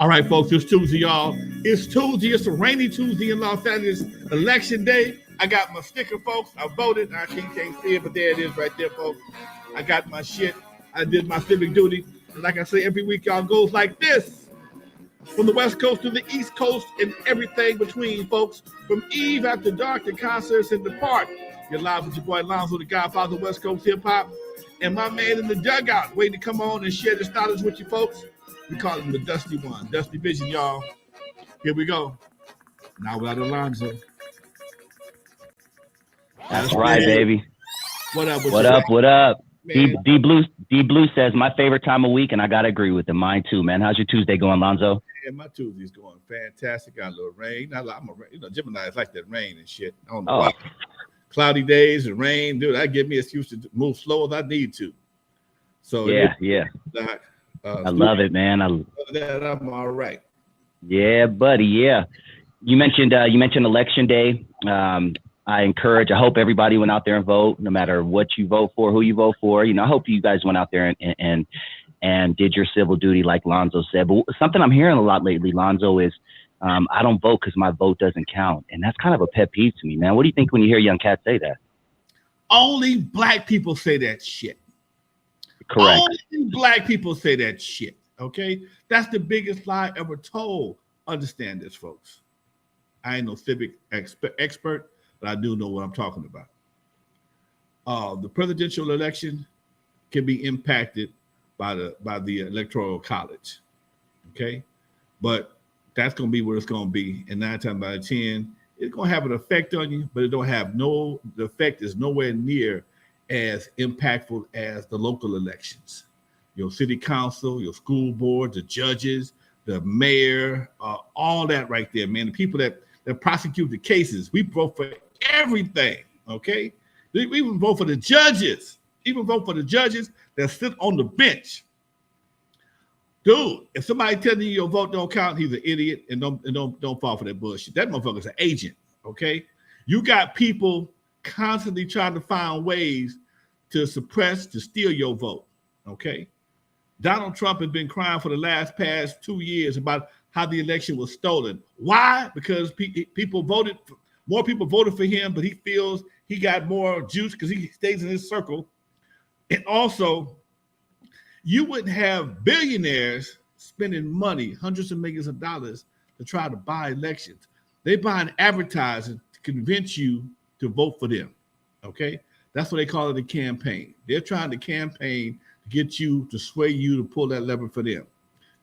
All right, folks, it's Tuesday, y'all. It's Tuesday. It's a rainy Tuesday in Los Angeles, election day. I got my sticker, folks. I voted. I can't see it, but there it is right there, folks. I got my shit. I did my civic duty. And like I say, every week, y'all, goes like this. From the West Coast to the East Coast and everything between, folks. From Eve after dark to concerts in the park. You're live with your boy Lonzo, the Godfather of West Coast hip hop. And my man in the dugout, waiting to come on and share the knowledge with you, folks. We call him the Dusty One. Dusty Vision, y'all. Here we go. Now without Lonzo. That's right, baby. What up? What up? D Blue says my favorite time of week, and I gotta agree with him. Mine too, man. How's your Tuesday going, Lonzo? Yeah, my Tuesday's going fantastic. Got a little rain. Gemini's like that rain and shit. I don't know why. Cloudy days and rain, dude. That give me an excuse to move slow as I need to. So yeah. I love it, man. That I'm all right. Yeah, buddy. Yeah. You mentioned election day. I hope everybody went out there and vote, no matter what you vote for, who you vote for. I hope you guys went out there and did your civil duty, like Lonzo said. But something I'm hearing a lot lately, Lonzo, is I don't vote because my vote doesn't count. And that's kind of a pet peeve to me, man. What do you think when you hear young cats say that? Only black people say that shit. Correct. Only black people say that shit, okay? That's the biggest lie ever told. Understand this, folks. I ain't no civic expert, but I do know what I'm talking about. The presidential election can be impacted by the electoral college, okay? But that's going to be what it's going to be. And 9 times out of 10, it's going to have an effect on you, but the effect is nowhere near as impactful as the local elections. Your city council, your school board, the judges, the mayor, all that right there, man. The people that prosecute the cases, we vote for everything, okay? We even vote for the judges. Even vote for the judges that sit on the bench. Dude, if somebody telling you your vote don't count, he's an idiot, and don't fall for that bullshit. That motherfucker's an agent, okay? You got people constantly trying to find ways to steal your vote, okay? Donald Trump has been crying for the past 2 years about how the election was stolen. Why? Because more people voted for him, but he feels he got more juice because he stays in his circle. And also, you wouldn't have billionaires spending money, hundreds of millions of dollars, to try to buy elections. They buying advertising to convince you to vote for them, okay? That's what they call it, a campaign. They're trying to campaign to get you, to sway you to pull that lever for them.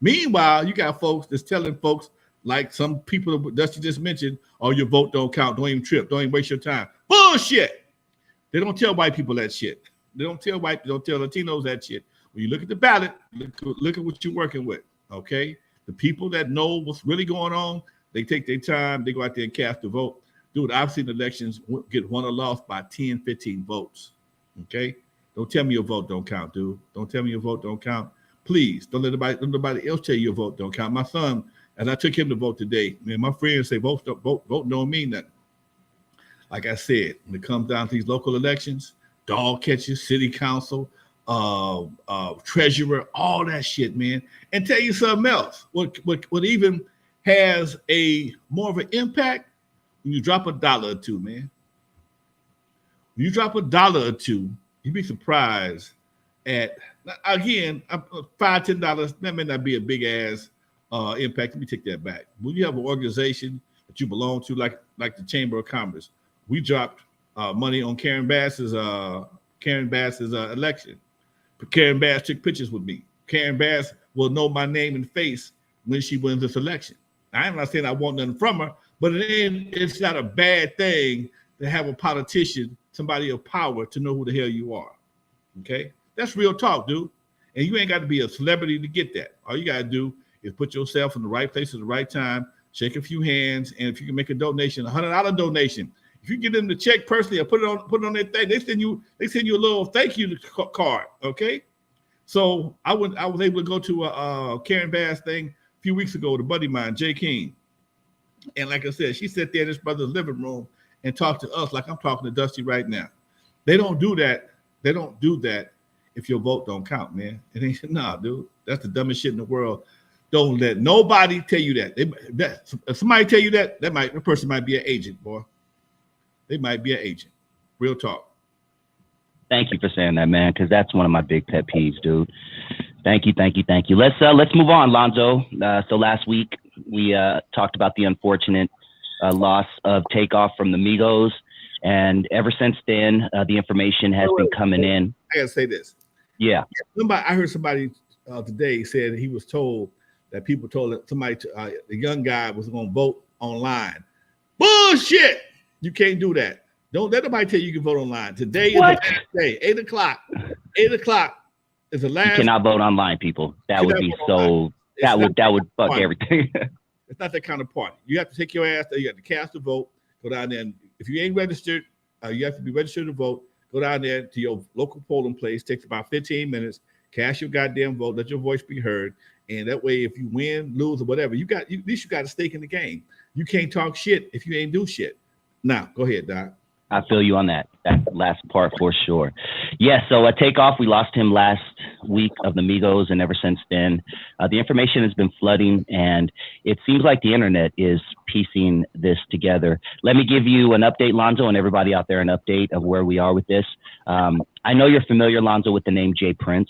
Meanwhile, you got folks that's telling folks, like some people Dusty just mentioned, oh, your vote don't count, don't even trip, don't even waste your time. Bullshit! They don't tell white people that shit. They don't tell Latinos that shit. When you look at the ballot, look at what you're working with, okay? The people that know what's really going on, they take their time, they go out there and cast a vote. Dude, I've seen elections get won or lost by 10, 15 votes, okay? Don't tell me your vote don't count, dude. Don't tell me your vote don't count. Please, don't let nobody else tell you your vote don't count. My son, as I took him to vote today, man, my friends say vote don't mean nothing. Like I said, when it comes down to these local elections, dog catchers, city council, treasurer, all that shit, man. And tell you something else. What even has a more of an impact when you drop $1 or $2, man. When you drop $1 or $2, you'd be surprised at, again, $5, $10. That may not be a big ass impact. Let me take that back. When you have an organization that you belong to, like the Chamber of Commerce, we dropped money on Karen Bass's election. Karen Bass took pictures with me. Karen Bass will know my name and face when she wins this election. I'm not saying I want nothing from her, but it's not a bad thing to have a politician, somebody of power, to know who the hell you are. Okay? That's real talk, dude. And you ain't got to be a celebrity to get that. All you got to do is put yourself in the right place at the right time, shake a few hands, and if you can make a donation, $100 donation. If you get them to check personally or put it on their thing, they send you a little thank you card, okay? So I was able to go to a Karen Bass thing a few weeks ago with a buddy of mine, Jay King. And like I said, she sat there in his brother's living room and talked to us like I'm talking to Dusty right now. They don't do that. They don't do that if your vote don't count, man. It ain't, nah, dude. That's the dumbest shit in the world. Don't let nobody tell you that. If somebody tell you that, the person might be an agent, boy. They might be an agent. Real talk. Thank you for saying that, man, because that's one of my big pet peeves, dude. Thank you. Let's move on, Lonzo. So last week we talked about the unfortunate loss of Takeoff from the MIGOS, and ever since then, the information has been coming in. I gotta say this. Yeah. I heard somebody today said he was told that people told somebody, the young guy was going to vote online. Bullshit! You can't do that. Don't let nobody tell you can vote online. Today is the last day. 8 o'clock. 8 o'clock is the last. You cannot vote online, people. That would be so. That would fuck everything. It's not that kind of party. You have to take your ass there. You have to cast a vote. Go down there. And if you ain't registered, you have to be registered to vote. Go down there to your local polling place. Takes about 15 minutes. Cast your goddamn vote. Let your voice be heard. And that way, if you win, lose, or whatever, at least you got a stake in the game. You can't talk shit if you ain't do shit. Now, go ahead, Doc. I feel you on that last part for sure. Yeah, so Takeoff, we lost him last week of the MIGOS, and ever since then, the information has been flooding, and it seems like the internet is piecing this together. Let me give you an update, Lonzo, and everybody out there an update of where we are with this. I know you're familiar, Lonzo, with the name Jay Prince.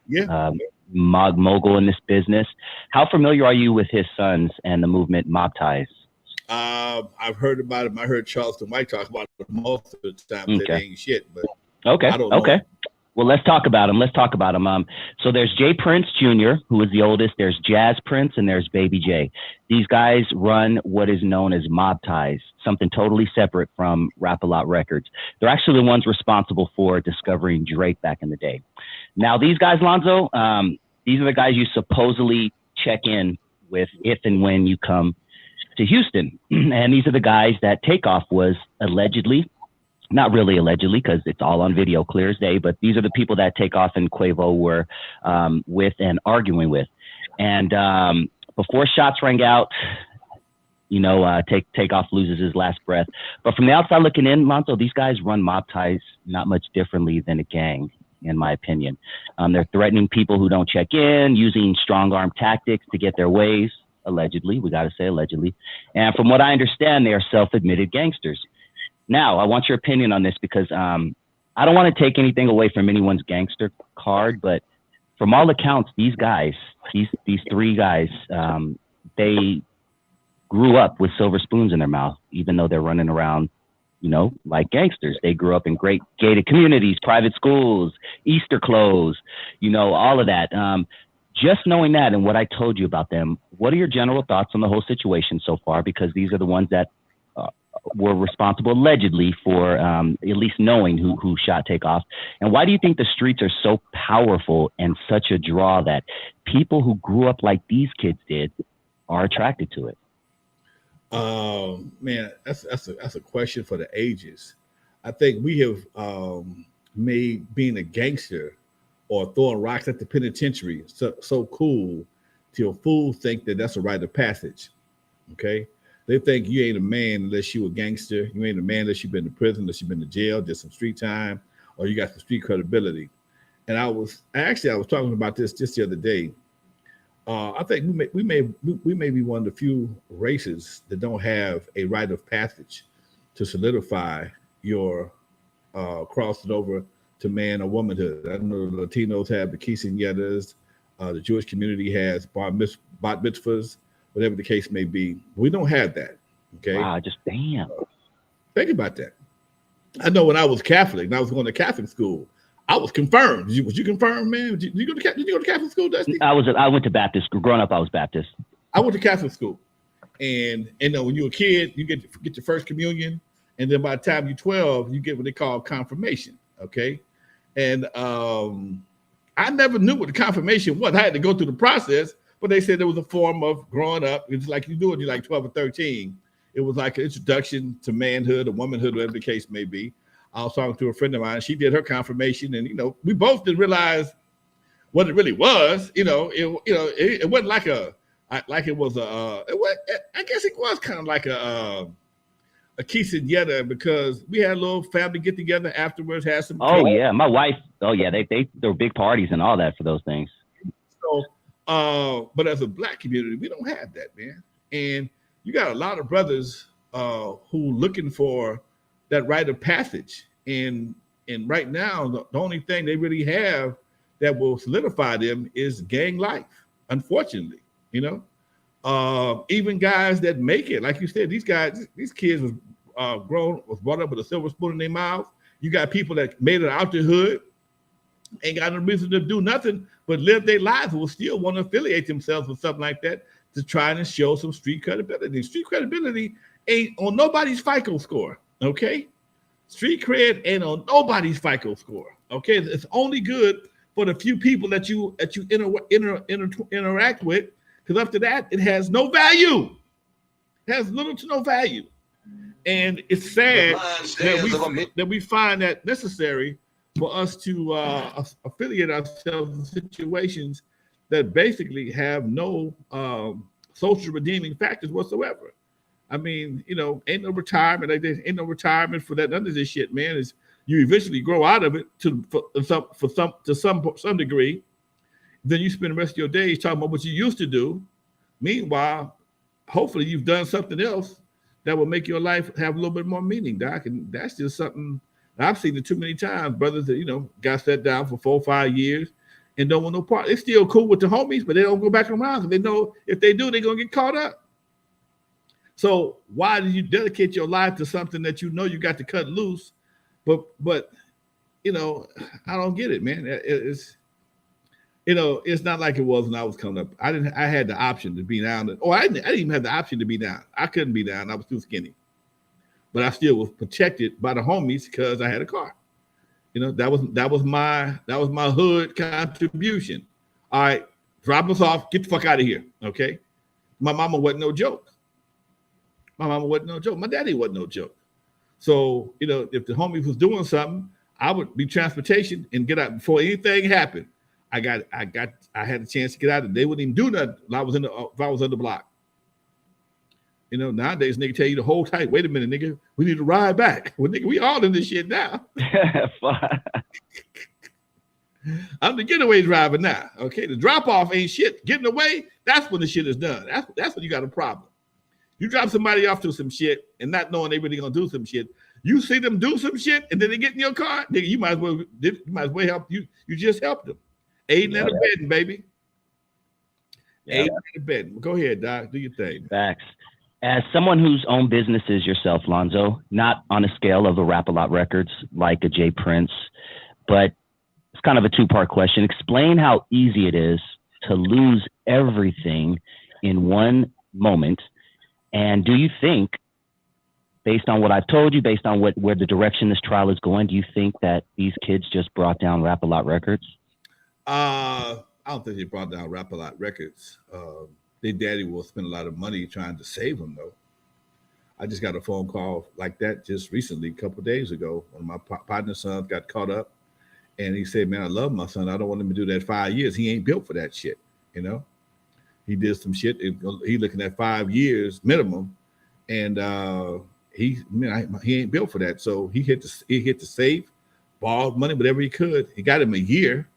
Yeah. Mogul in this business. How familiar are you with his sons and the movement Mob Ties? I've heard about him. I heard Charleston White talk about it most of the time. Okay. That ain't shit, but okay. I don't know. Okay. Well, let's talk about him. So there's Jay Prince Jr., who is the oldest. There's Jazz Prince, and there's Baby J. These guys run what is known as Mob Ties, something totally separate from Rap-A-Lot Records. They're actually the ones responsible for discovering Drake back in the day. Now, these guys, Lonzo, these are the guys you supposedly check in with if and when you come to Houston. And these are the guys that Takeoff was allegedly, not really allegedly, because it's all on video, clear as day, but these are the people that Takeoff and Quavo were with and arguing with. And before shots rang out, Takeoff loses his last breath. But from the outside looking in, Lonzo, these guys run Mob Ties not much differently than a gang, in my opinion. They're threatening people who don't check in, using strong arm tactics to get their ways, allegedly. We got to say allegedly. And from what I understand, they are self-admitted gangsters. Now, I want your opinion on this because I don't want to take anything away from anyone's gangster card, but from all accounts, these guys, these three guys, they grew up with silver spoons in their mouth, even though they're running around, like gangsters. They grew up in great gated communities, private schools, Easter clothes, all of that. Just knowing that and what I told you about them, what are your general thoughts on the whole situation so far? Because these are the ones that were responsible allegedly for at least knowing who shot Takeoff. And why do you think the streets are so powerful and such a draw that people who grew up like these kids did are attracted to it? Man, that's a question for the ages. I think we have made being a gangster or throwing rocks at the penitentiary so cool till fools think that that's a rite of passage. Okay, they think you ain't a man unless you a gangster. You ain't a man unless you've been to prison, unless you've been to jail, did some street time, or you got some street credibility. And I was talking about this just the other day. I think we may be one of the few races that don't have a rite of passage to solidify your crossing over to man or womanhood. I know the Latinos have the quinceañeras, the Jewish community has bat mitzvahs, whatever the case may be. We don't have that. Okay. Wow, just damn. Think about that. I know when I was Catholic and I was going to Catholic school, I was confirmed. Was you confirmed, man? Did you go to Catholic school, Dusty? I went to Baptist school. Growing up, I was Baptist. I went to Catholic school, and when you're a kid, you get your first communion, and then by the time you're 12, you get what they call confirmation. Okay, and I never knew what the confirmation was. I had to go through the process, but they said it was a form of growing up. It's like you do it. You're like 12 or 13. It was like an introduction to manhood or womanhood, whatever the case may be. I was talking to a friend of mine. She did her confirmation, and we both didn't realize what it really was. It wasn't like it was I guess it was kind of like a quinceañera because we had a little family get together afterwards. Had some. Oh yeah, my wife. Oh yeah, they there were big parties and all that for those things. So But as a black community, we don't have that, man. And you got a lot of brothers who looking for that rite of passage. And right now, the only thing they really have that will solidify them is gang life. Unfortunately, you know, even guys that make it, like you said, these kids was was brought up with a silver spoon in their mouth. You got people that made it out the hood, ain't got no reason to do nothing but live their lives, will still want to affiliate themselves with something like that to try and show some street credibility. Street credibility ain't on nobody's FICO score, okay? Street cred ain't on nobody's FICO score, okay? It's only good for the few people that you interact with, because after that, it has no value. It has little to no value. And it's sad that we find that necessary for us to affiliate ourselves in situations that basically have no social redeeming factors whatsoever. I mean, you know, ain't no retirement. Like there ain't no retirement for that. None of this shit, man. Is you eventually grow out of it to some degree. Then you spend the rest of your days talking about what you used to do. Meanwhile, hopefully you've done something else that will make your life have a little bit more meaning, Doc. And that's just something I've seen it too many times. Brothers that, you know, got set down for 4 or 5 years and don't want no part. They're still cool with the homies, but they don't go back around because they know if they do, they're going to get caught up. So why do you dedicate your life to something that you know you got to cut loose? But you know, I don't get it, man. It's, you know, it's not like it was when I was coming up. I had the option to be down. I didn't even have the option to be down. I couldn't be down. I was too skinny. But I still was protected by the homies because I had a car. You know, that was my hood contribution. All right, drop us off, get the fuck out of here. Okay. My mama wasn't no joke. My mama wasn't no joke. My daddy wasn't no joke. So, you know, if the homies was doing something, I would be transportation and get out before anything happened. I had a chance to get out. They wouldn't even do nothing if I was on the block. You know, nowadays nigga tell you to hold tight. Wait a minute, nigga. We need to ride back. Well, nigga, we all in this shit now. I'm the getaway driver now. Okay, the drop off ain't shit. Getting away, that's when the shit is done. That's when you got a problem. You drop somebody off to some shit and not knowing they really gonna do some shit. You see them do some shit and then they get in your car, nigga. You might as well help you. You just helped them. Aiding and abetting, baby. Aiding and abetting. Go ahead, Doc. Do your thing. Facts. As someone whose own businesses yourself, Lonzo, not on a scale of a Rap-A-Lot Records like a J Prince, but it's kind of a two-part question. Explain how easy it is to lose everything in one moment. And do you think, based on what I've told you, based on where the direction this trial is going, do you think that these kids just brought down Rap-A-Lot Records? I don't think they brought down Rap-A-Lot Records. Their daddy will spend a lot of money trying to save them, though. I just got a phone call like that just recently, a couple of days ago. One of my partner's sons got caught up, and he said, man, I love my son. I don't want him to do that 5 years. He ain't built for that shit, you know? He did some shit. He looking at 5 years minimum, and he ain't built for that. So he hit the safe, borrowed money, whatever he could. He got him a year,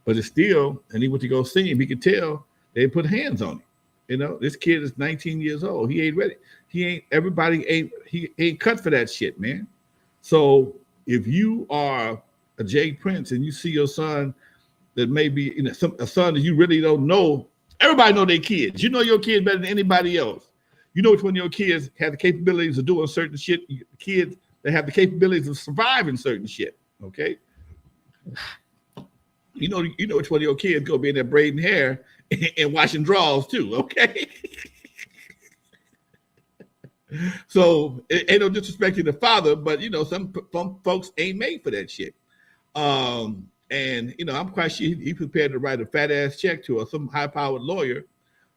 but it's still, and he went to go see him. He could tell they put hands on him. You know, this kid is 19 years old. He ain't ready. He ain't cut for that shit, man. So if you are a Jay Prince and you see your son that may be, you know, a son that you really don't know, everybody know their kids. You know your kid better than anybody else. You know which one of your kids have the capabilities of doing certain shit. Kids that have the capabilities of surviving certain shit. Okay. You know which one of your kids go be in there braiding hair and washing drawers too, okay? So ain't no disrespect to the father, but you know, some folks ain't made for that shit. And you know, I'm quite sure he prepared to write a fat ass check to some high powered lawyer,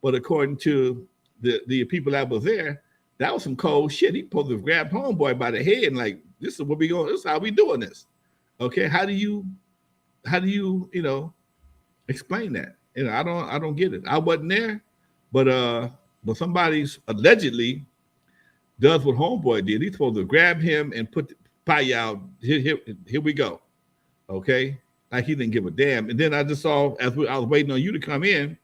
but according to the people that was there, that was some cold shit. He supposed to grab homeboy by the head and like, this is what we going. This is how we doing this. Okay, how do you you know explain that? You know, I don't get it. I wasn't there, but somebody's allegedly does what homeboy did. He's supposed to grab him and put the pie out. Here we go. Okay. like he didn't give a damn. And then I just saw, I was waiting on you to come in,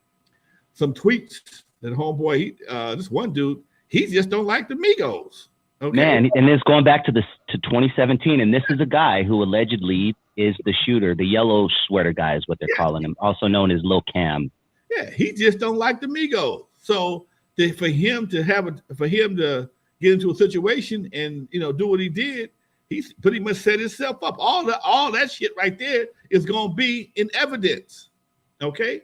some tweets that homeboy, this one dude, he just don't like the Migos. Okay. Man, and it's going back to 2017, and this is a guy who allegedly is the shooter, the yellow sweater guy is what they're calling him, also known as Lil Cam. Yeah, he just don't like the Migos. So for him to get into a situation and do what he did, he's pretty much set himself up. All that shit right there is gonna be in evidence. Okay,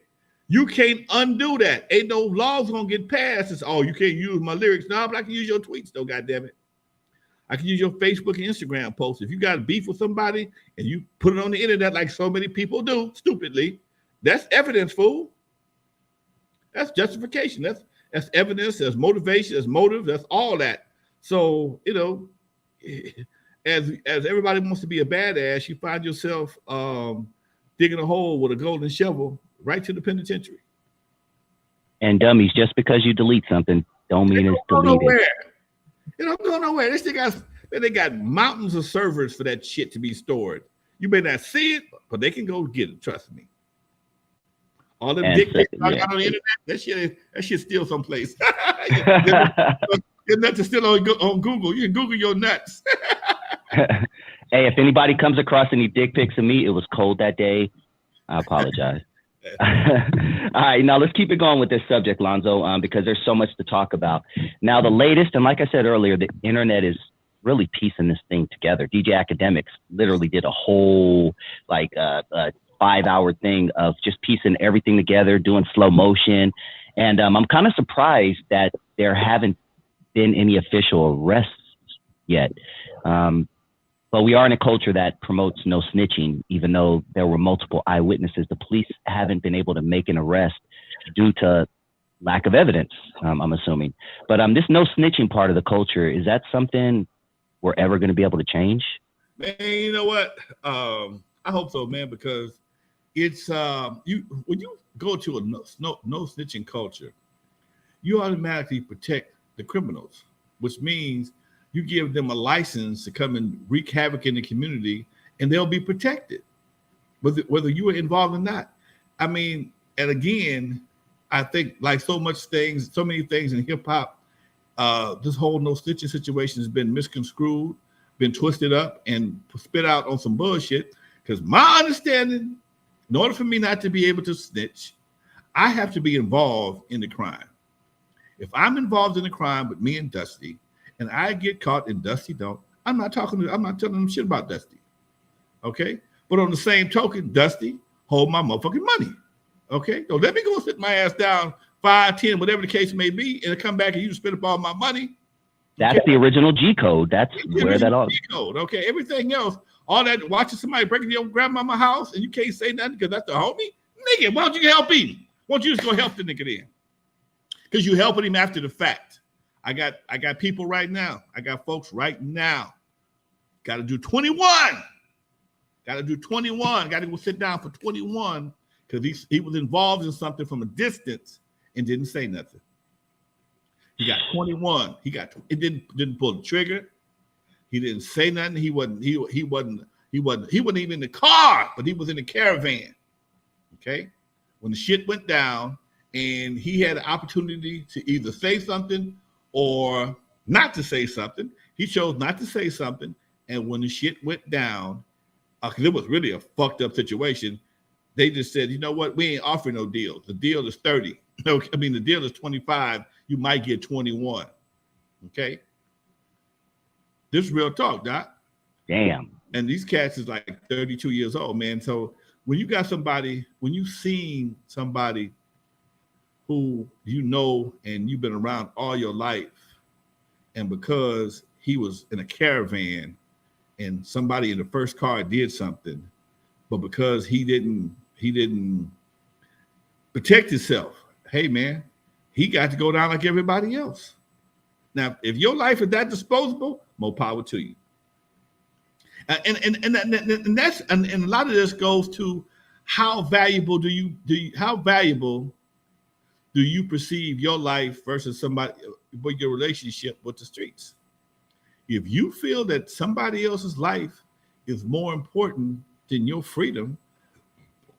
you can't undo that. Ain't no laws gonna get passed. It's you can't use my lyrics. No, but I can use your tweets though. Goddamn it, I can use your Facebook and Instagram posts. If you got a beef with somebody and you put it on the internet like so many people do, stupidly, that's evidence, fool. That's justification. That's evidence. That's motivation. That's motive. That's all that. So as everybody wants to be a badass, you find yourself digging a hole with a golden shovel right to the penitentiary. And dummies, just because you delete something, don't mean it's deleted. It don't go nowhere. They got mountains of servers for that shit to be stored. You may not see it, but they can go get it. Trust me. All them dick pics on the internet, that shit's still someplace. There's nothing still on Google. You can Google your nuts. Hey, if anybody comes across any dick pics of me, it was cold that day. I apologize. All right, now let's keep it going with this subject, Lonzo, because there's so much to talk about. Now, the latest, and like I said earlier, the internet is really piecing this thing together. DJ Academics literally did a whole 5-hour thing of just piecing everything together, doing slow motion. And I'm kind of surprised that there haven't been any official arrests yet. But we are in a culture that promotes no snitching, even though there were multiple eyewitnesses. The police haven't been able to make an arrest due to lack of evidence, I'm assuming. But this no snitching part of the culture, is that something we're ever going to be able to change? Man, you know what? I hope so, man, because it's when you go to a no snitching culture, you automatically protect the criminals, which means you give them a license to come and wreak havoc in the community, and they'll be protected, whether you are involved or not. I mean, and again, I think like so many things in hip hop, this whole no snitching situation has been misconstrued, been twisted up, and spit out on some bullshit. Because my understanding, in order for me not to be able to snitch, I have to be involved in the crime. If I'm involved in the crime with me and Dusty, and I get caught and Dusty don't, I'm not telling them shit about Dusty. Okay? But on the same token, Dusty, hold my motherfucking money. Okay? So let me go sit my ass down 5, 10, whatever the case may be, and come back and you spend up all my money. That's the original G code. That's where that all. G code. Okay. Everything else, all that watching somebody breaking your grandmama house and you can't say nothing because that's the homie. Nigga, why don't you help him? Why don't you just go help the nigga then? Because you helping him after the fact. I got people right now. I got folks right now. Got to do 21. Got to do 21. Got to go sit down for 21 because he was involved in something from a distance and didn't say nothing. He got 21. It didn't pull the trigger. He didn't say nothing. He wasn't even in the car, but he was in the caravan. Okay, when the shit went down, and he had an opportunity to either say something or not to say something. He chose not to say something, and when the shit went down, because it was really a fucked up situation, they just said, you know what, we ain't offering no deal. The deal is 30. I mean, the deal is 25. You might get 21. Okay, this is real talk, Doc. Damn. And these cats is like 32 years old, man. So when you got somebody, when you've seen somebody who you know and you've been around all your life, and because he was in a caravan and somebody in the first car did something, but because he didn't protect himself, hey man, he got to go down like everybody else. Now, if your life is that disposable, more power to you. And a lot of this goes to how valuable do you perceive your life versus somebody with your relationship with the streets? If you feel that somebody else's life is more important than your freedom,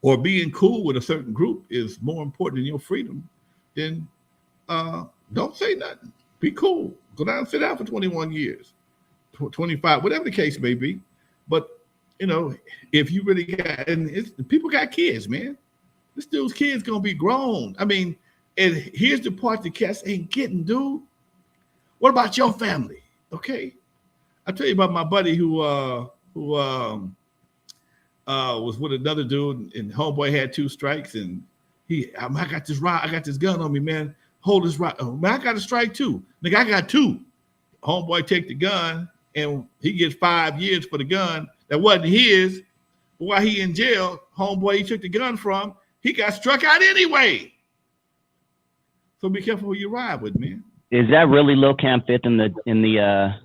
or being cool with a certain group is more important than your freedom, then don't say nothing. Be cool. Go down and sit down for 21 years, 25, whatever the case may be. But, you know, if you really got, and people got kids, man. This dude's kids going to be grown. I mean, and here's the part the cats ain't getting, dude. What about your family? Okay. I'll tell you about my buddy who was with another dude, and homeboy had 2 strikes, and I got this gun on me, man. Hold this right. Oh, man, I got a strike too. Nigga, I got 2. Homeboy take the gun, and he gets 5 years for the gun that wasn't his. But while he in jail, homeboy he took the gun from, he got struck out anyway. So be careful who you ride with, man. Is that really Lil Cam Fifth in the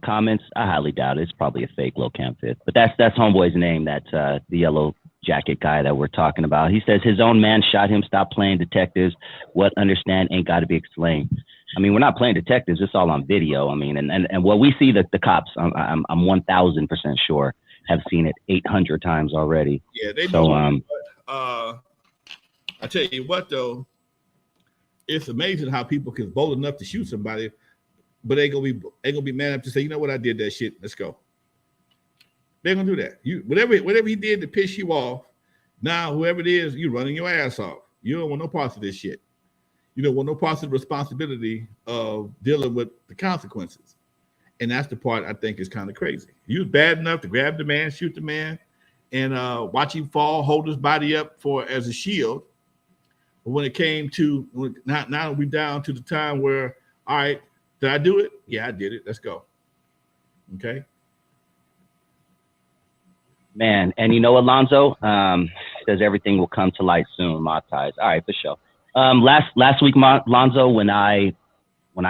comments? I highly doubt it. It's probably a fake Lil Cam Fifth. But that's homeboy's name. That's the yellow jacket guy that we're talking about. He says his own man shot him. Stop playing detectives. What understand ain't got to be explained. I mean, we're not playing detectives. It's all on video. I mean, and what we see that the cops, I'm 1,000% sure, have seen it 800 times already. Yeah, they so know. I tell you what, though, it's amazing how people can bold enough to shoot somebody, but they gonna be mad enough to say, you know what, I did that shit. Let's go. They're gonna do that. You whatever he did to piss you off. Now, whoever it is, you running your ass off. You don't want no parts of this shit. You don't want no parts of the responsibility of dealing with the consequences. And that's the part I think is kind of crazy. You was bad enough to grab the man, shoot the man, and watch him fall, hold his body up as a shield. But when it came to now we're down to the time where, all right, did I do it? Yeah, I did it. Let's go. Okay. Man, and you know what, Lonzo? Says everything will come to light soon. My ties. All right, for sure. Last week, Lonzo, when I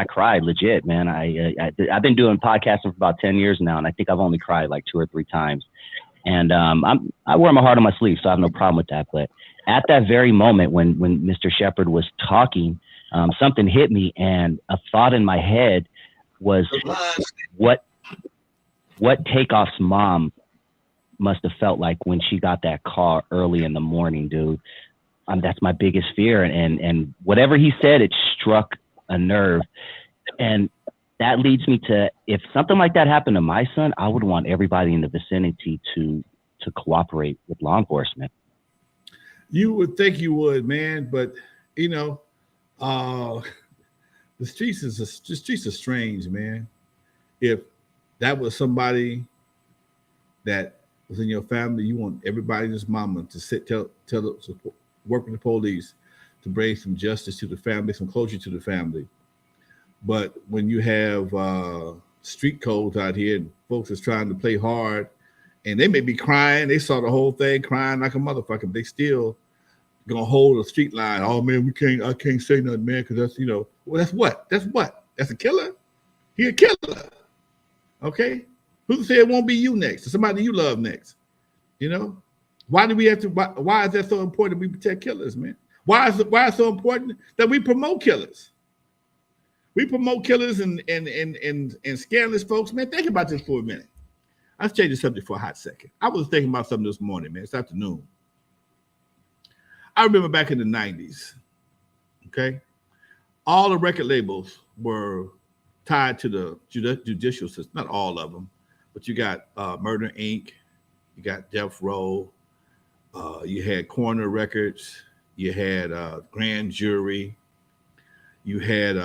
cried, legit, man. I've been doing podcasting for about 10 years now, and I think I've only cried like 2 or 3 times. And I wear my heart on my sleeve, so I have no problem with that. But at that very moment when Mr. Shepard was talking, something hit me, and a thought in my head was what Takeoff's mom must have felt like when she got that call early in the morning, dude. That's my biggest fear. And whatever he said, it struck a nerve. And that leads me to, if something like that happened to my son, I would want everybody in the vicinity to cooperate with law enforcement. You would think you would, man, but you know, the streets are strange, man. If that was somebody that was in your family, you want everybody, this mama, to work with the police to bring some justice to the family, some closure to the family. But when you have street codes out here and folks is trying to play hard, and they may be crying, they saw the whole thing crying like a motherfucker, but they still gonna hold a street line. Oh man, I can't say nothing, man, because that's, you know, well, that's what? That's a killer? He a killer. Okay? Who said it won't be you next? Or somebody you love next? You know? Why do we have to? Why is that so important we protect killers, man? Why is it so important that we promote killers? We promote killers and scandalous folks, man. Think about this for a minute. I'll change the subject for a hot second. I was thinking about something this morning, man. It's afternoon. I remember back in the 90s, okay? All the record labels were tied to the judicial system. Not all of them, but you got Murder, Inc., you got Death Row, you had Corner Records, you had Grand Jury, you had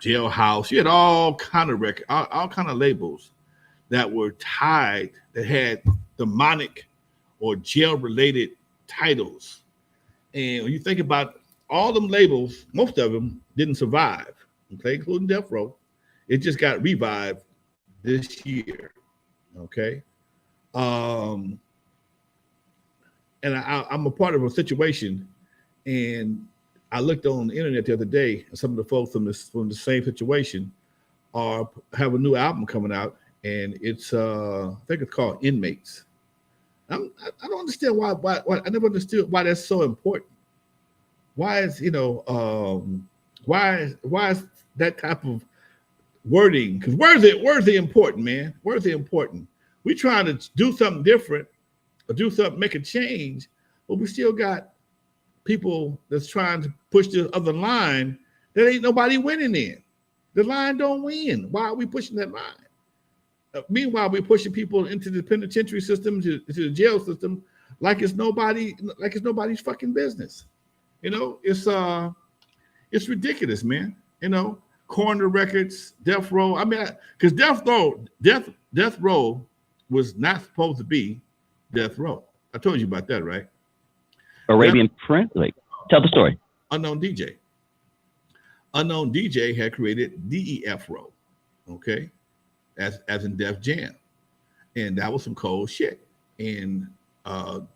Jailhouse, you had all kind of all kind of labels that were tied, that had demonic or jail-related titles. And when you think about all them labels, most of them didn't survive, okay, including Death Row. It just got revived this year, okay? And I'm a part of a situation, and I looked on the internet the other day, and some of the folks from the same situation have a new album coming out, and it's I think it's called Inmates. I don't understand why I never understood why that's so important. Why is why is that type of wording? Because words are important, man. Words are important. We trying to do something different, or do something, make a change, but we still got people that's trying to push the other line that ain't nobody winning in. The line don't win. Why are we pushing that line? Meanwhile, we're pushing people into the penitentiary system, to the jail system, like it's nobody's fucking business. You know, it's ridiculous, man. You know, coroner records, death row. I mean, because death row was not supposed to be death row. I told you about that, right? Arabian Print. Like, tell the story. Unknown DJ. Unknown DJ had created DEF row, okay, as in Def Jam, and that was some cold shit. And the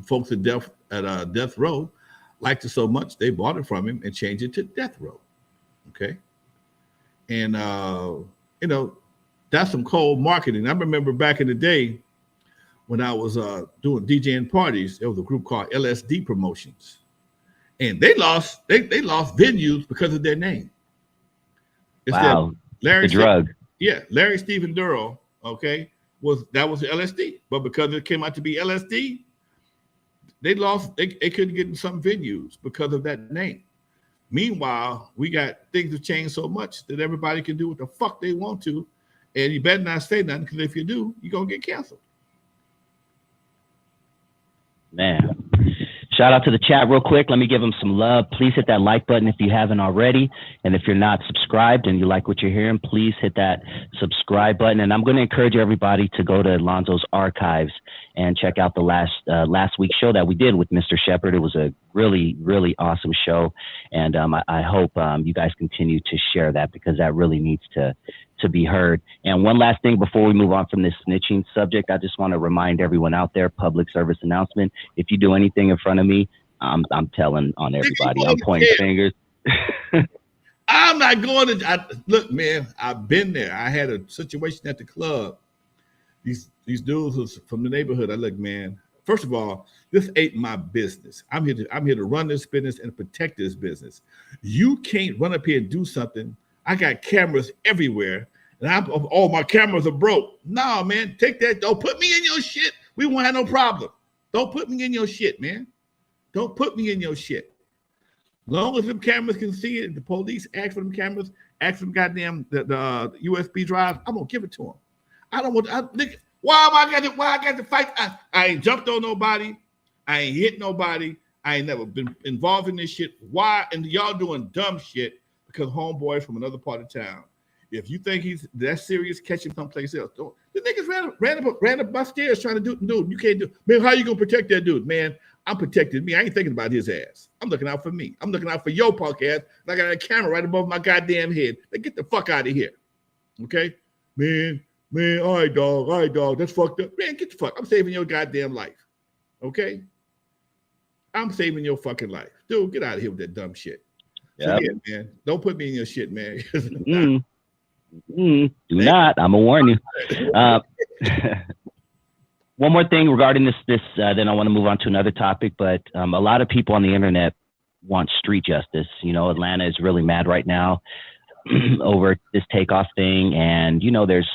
folks at Death Row liked it so much they bought it from him and changed it to Death Row, okay. And you know, that's some cold marketing. I remember back in the day when I was doing DJing parties, there was a group called LSD Promotions. And they lost venues because of their name. It's wow, Larry the drug. Larry Stephen Durrell, okay, was LSD. But because it came out to be LSD, they couldn't get in some venues because of that name. Meanwhile, we got things have changed so much that everybody can do what the fuck they want to. And you better not say nothing, because if you do, you're gonna get canceled. Man. Shout out to the chat real quick. Let me give them some love. Please hit that like button if you haven't already. And if you're not subscribed and you like what you're hearing, please hit that subscribe button. And I'm going to encourage everybody to go to Lonzo's archives and check out the last week's show that we did with Mr. Shepard. It was a really, really awesome show. And I hope you guys continue to share that, because that really needs to be heard. And one last thing before we move on from this snitching subject, I just want to remind everyone out there, public service announcement: if you do anything in front of me, I'm telling on everybody. I'm pointing fingers. I'm not going to look, man. I've been there. I had a situation at the club. These dudes was from the neighborhood. I look, man. First of all, this ain't my business. I'm here to run this business and protect this business. You can't run up here and do something. I got cameras everywhere, and all my cameras are broke. No, man, take that. Don't put me in your shit. We won't have no problem. Don't put me in your shit, man. Don't put me in your shit. As long as them cameras can see it, the police ask for them cameras, ask for them goddamn the USB drive, I'm gonna give it to them. I don't want. Why I got to fight? I ain't jumped on nobody. I ain't hit nobody. I ain't never been involved in this shit. Why? And y'all doing dumb shit because homeboys from another part of town. If you think he's that serious, catch him someplace else. Don't. The niggas ran up my stairs trying to do. Dude, you can't do. Man, how you gonna protect that dude? Man, I'm protecting me. I ain't thinking about his ass. I'm looking out for me. I'm looking out for your punk ass. And I got a camera right above my goddamn head. Like, get the fuck out of here. Okay? Man, all right, dog. That's fucked up. Man, get the fuck. I'm saving your goddamn life. Okay? I'm saving your fucking life. Dude, get out of here with that dumb shit. Yep. So yeah, man. Don't put me in your shit, man. Do not. I'm gonna warn you. One more thing regarding this, then I want to move on to another topic. But a lot of people on the internet want street justice. You know, Atlanta is really mad right now over this Takeoff thing, and you know, there's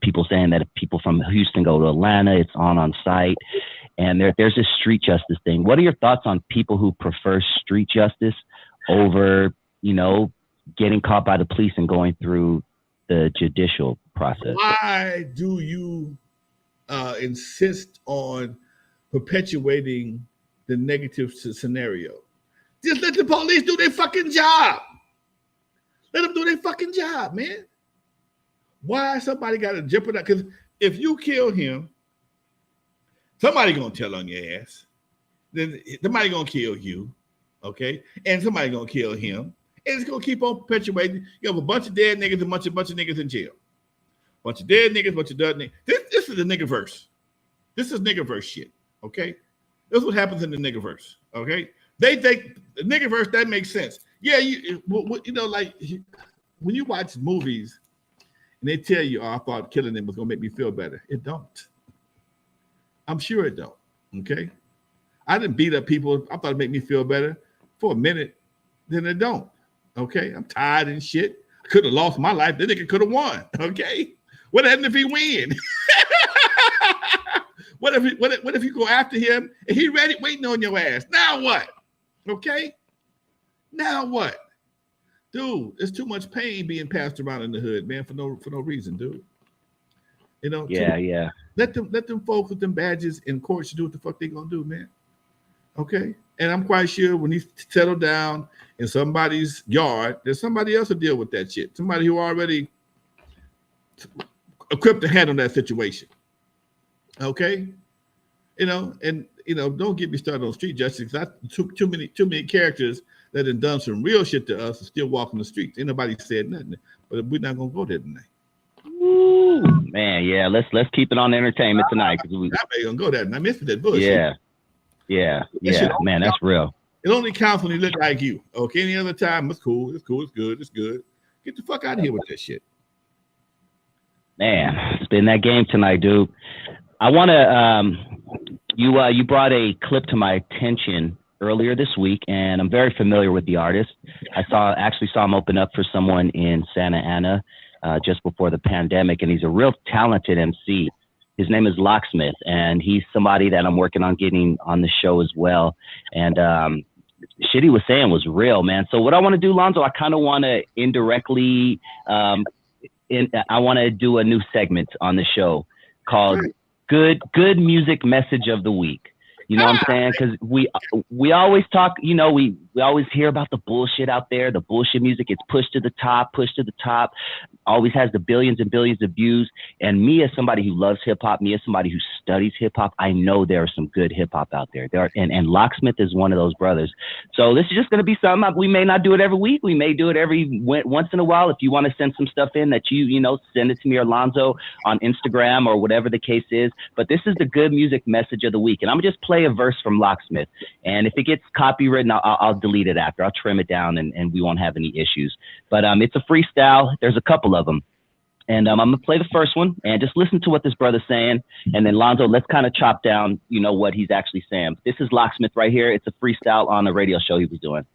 people saying that if people from Houston go to Atlanta, it's on site, and there's this street justice thing. What are your thoughts on people who prefer street justice over, you know, getting caught by the police and going through the judicial process? Why do you insist on perpetuating the negative scenario? Just let the police do their fucking job. Let them do their fucking job, man. Why somebody got to jeopardize? Because if you kill him, somebody gonna tell on your ass. Then somebody gonna kill you, okay? And somebody gonna kill him. And it's gonna keep on perpetuating. You have a bunch of dead niggas, a bunch of niggas in jail. Bunch of dead niggas, bunch of dead niggas. This is the nigga verse. This is nigga verse shit. Okay, this is what happens in the nigga verse. Okay, they think the nigga verse that makes sense. Yeah, you know, like when you watch movies and they tell you, "Oh, I thought killing them was gonna make me feel better." It don't. I'm sure it don't. Okay, I didn't beat up people. I thought it'd make me feel better for a minute. Then it don't. Okay, I'm tired and shit. I could have lost my life. The nigga could have won. Okay, what happened if he win? what if you go after him and he ready waiting on your ass? Now what? Okay. Now what? Dude, there's too much pain being passed around in the hood, man, for no reason, dude. You know, Yeah. let them folks with them badges in court do what the fuck they gonna do, man. Okay. And I'm quite sure when he settled down in somebody's yard, there's somebody else to deal with that shit. Somebody who already equipped to handle that situation. Okay. And don't get me started on street justice. I took too many characters that have done some real shit to us and still walking the streets. Ain't nobody said nothing, but we're not gonna go there tonight. Ooh, man, yeah. Let's keep it on entertainment tonight because I'm not gonna go there. I missed that bullshit. Yeah. Man, that's real. It only counts when you look like you. Okay, any other time, it's cool. It's good. Get the fuck out of here with that shit. Man, spin that game tonight, dude. I want to. You brought a clip to my attention earlier this week, and I'm very familiar with the artist. I actually saw him open up for someone in Santa Ana just before the pandemic, and he's a real talented MC. His name is Locksmith, and he's somebody that I'm working on getting on the show as well. And shit he was saying was real, man. So what I want to do, Lonzo, I kind of want to indirectly, I want to do a new segment on the show called Good Music Message of the Week. You know what I'm saying? Because we always talk, we always hear about the bullshit out there. The bullshit music gets pushed to the top, always has the billions and billions of views. And me as somebody who loves hip hop, me as somebody who studies hip hop, I know there are some good hip hop out there. And Locksmith is one of those brothers. So this is just going to be something. We may not do it every week. We may do it once in a while. If you want to send some stuff in that send it to me or Lonzo on Instagram or whatever the case is. But this is the Good Music Message of the Week. And I'm just play a verse from Locksmith. And if it gets copywritten, I'll delete it after. I'll trim it down and we won't have any issues. But it's a freestyle. There's a couple of them. And I'm going to play the first one and just listen to what this brother's saying. And then Lonzo, let's kind of chop down, what he's actually saying. This is Locksmith right here. It's a freestyle on a radio show he was doing.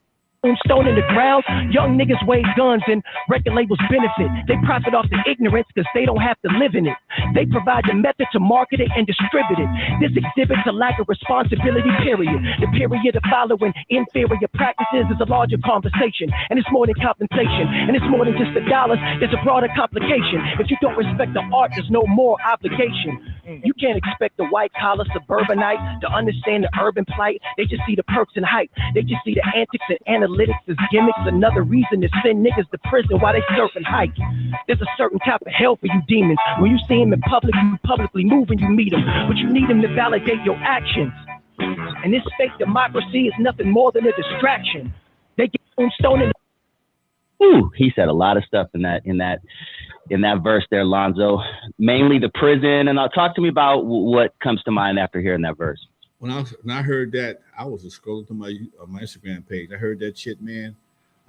Stone in the ground, young niggas wave guns and record labels benefit. They profit off the ignorance because they don't have to live in it. They provide the method to market it and distribute it. This exhibits a lack of responsibility, period. The period of following inferior practices is a larger conversation, and it's more than compensation, and it's more than just the dollars. There's a broader complication. If you don't respect the art, there's no more obligation. You can't expect the white-collar suburbanite to understand the urban plight. They just see the perks and hype. They just see the antics and analytics as gimmicks. Another reason to send niggas to prison while they surfing hike. There's a certain type of hell for you demons. When you see him in public, you publicly move and you meet him. But you need him to validate your actions. And this fake democracy is nothing more than a distraction. They get stoned in. Ooh, he said a lot of stuff in that verse there, Lonzo. Mainly the prison, and talk to me about what comes to mind after hearing that verse. When I heard that, I was just scrolling through my Instagram page. I heard that shit, man.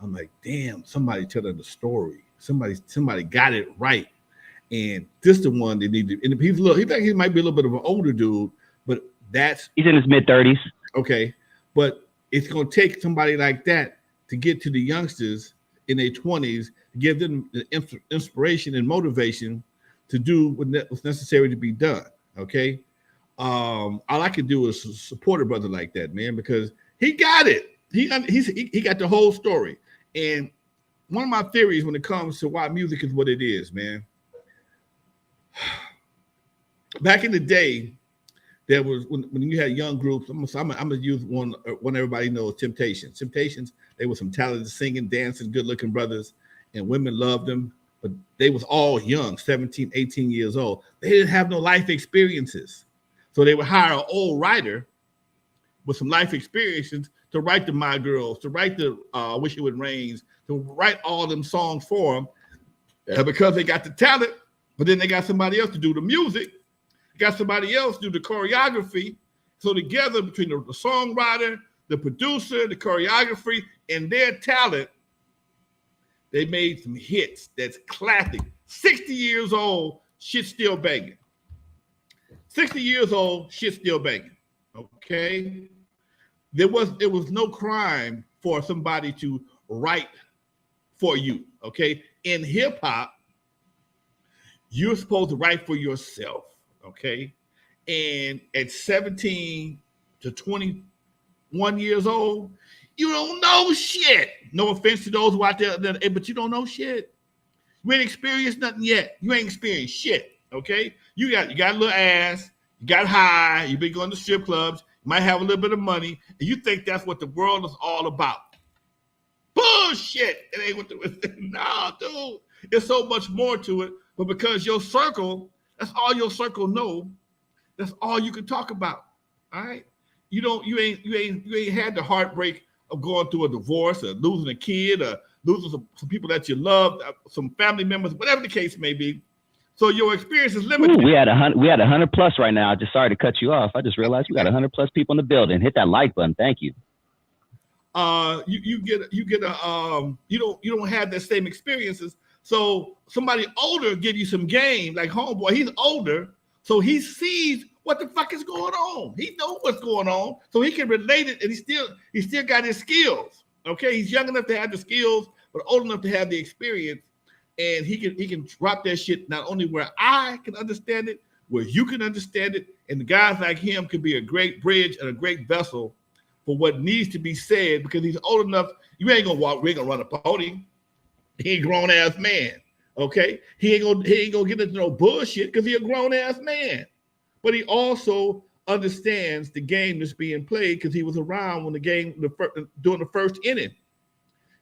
I'm like, damn, somebody telling the story. Somebody got it right. And this the one they need to. And he might be a little bit of an older dude, but he's in his mid-30s. Okay, but it's gonna take somebody like that to get to the youngsters in their 20s, give them the inspiration and motivation to do what's necessary to be done. Okay. All I can do is support a brother like that, man, because he got it. He got the whole story. And one of my theories when it comes to why music is what it is, man. Back in the day, there was when you had young groups. I'm gonna use one everybody knows, Temptations. Temptations, they were some talented singing, dancing, good-looking brothers, and women loved them, but they was all young, 17, 18 years old. They didn't have no life experiences. So they would hire an old writer with some life experiences to write the My Girls, to write the Wish It Would Rain, to write all them songs for them. And because they got the talent, but then they got somebody else to do the music, got somebody else to do the choreography. So together between the songwriter, the producer, the choreography, and their talent, they made some hits that's classic. 60 years old, shit still banging. 60 years old, shit still banging. Okay? It was no crime for somebody to write for you. Okay? In hip hop, you're supposed to write for yourself. Okay? And at 17 to 21 years old, you don't know shit. No offense to those who out there, but you don't know shit. You ain't experienced nothing yet. You ain't experienced shit. Okay? You got a little ass, you got high, you've been going to strip clubs, you might have a little bit of money, and you think that's what the world is all about. Bullshit. It ain't what nah, dude. There's so much more to it. But because your circle, that's all your circle know, that's all you can talk about. All right. You ain't had the heartbreak of going through a divorce or losing a kid or losing some people that you love, some family members, whatever the case may be. So your experience is limited. Ooh, we had 100 plus right now. I just sorry to cut you off. I just realized we got 100 plus people in the building. Hit that like button. Thank you. You don't have that same experiences. So somebody older give you some game, like homeboy. He's older, so he sees what the fuck is going on. He knows what's going on, so he can relate it, and he still got his skills. Okay, he's young enough to have the skills, but old enough to have the experience, and he can drop that shit not only where I can understand it, where you can understand it, and the guys like him could be a great bridge and a great vessel for what needs to be said, because he's old enough. You ain't gonna run a pony. He ain't grown ass man. Okay, he ain't gonna get into no bullshit because he a grown ass man. But he also understands the game that's being played because he was around when the game during the first inning.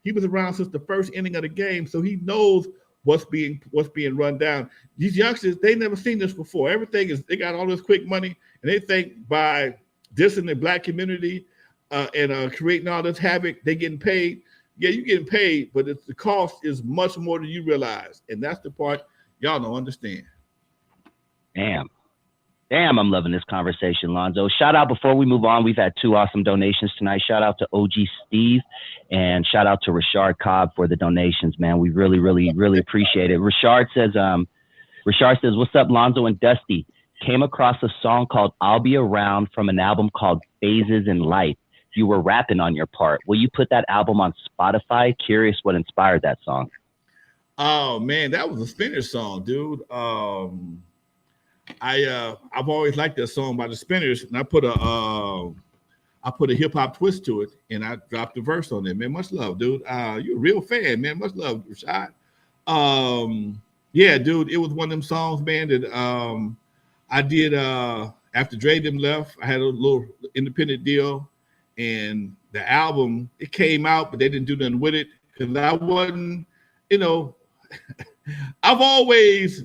He was around since the first inning of the game, so he knows what's being run down. These youngsters, they never seen this before. Everything is, they got all this quick money, and they think by dissing the black community and creating all this havoc, they getting paid. Yeah, you getting paid, but the cost is much more than you realize, and that's the part y'all don't understand. Damn, I'm loving this conversation, Lonzo. Shout out before we move on. We've had 2 awesome donations tonight. Shout out to OG Steve and shout out to Richard Cobb for the donations, man. We really, really, really appreciate it. Richard says, "What's up, Lonzo and Dusty? Came across a song called I'll Be Around from an album called Phases in Life. You were rapping on your part. Will you put that album on Spotify? Curious what inspired that song." Oh man, that was a Spinners song, dude. I've always liked that song by the Spinners, and I put a hip hop twist to it, and I dropped a verse on it. Man, much love, dude. You're a real fan, man. Much love, Rashad. Yeah, dude, it was one of them songs, man, that I did after Dre them left. I had a little independent deal, and the album, it came out, but they didn't do nothing with it because I wasn't, I've always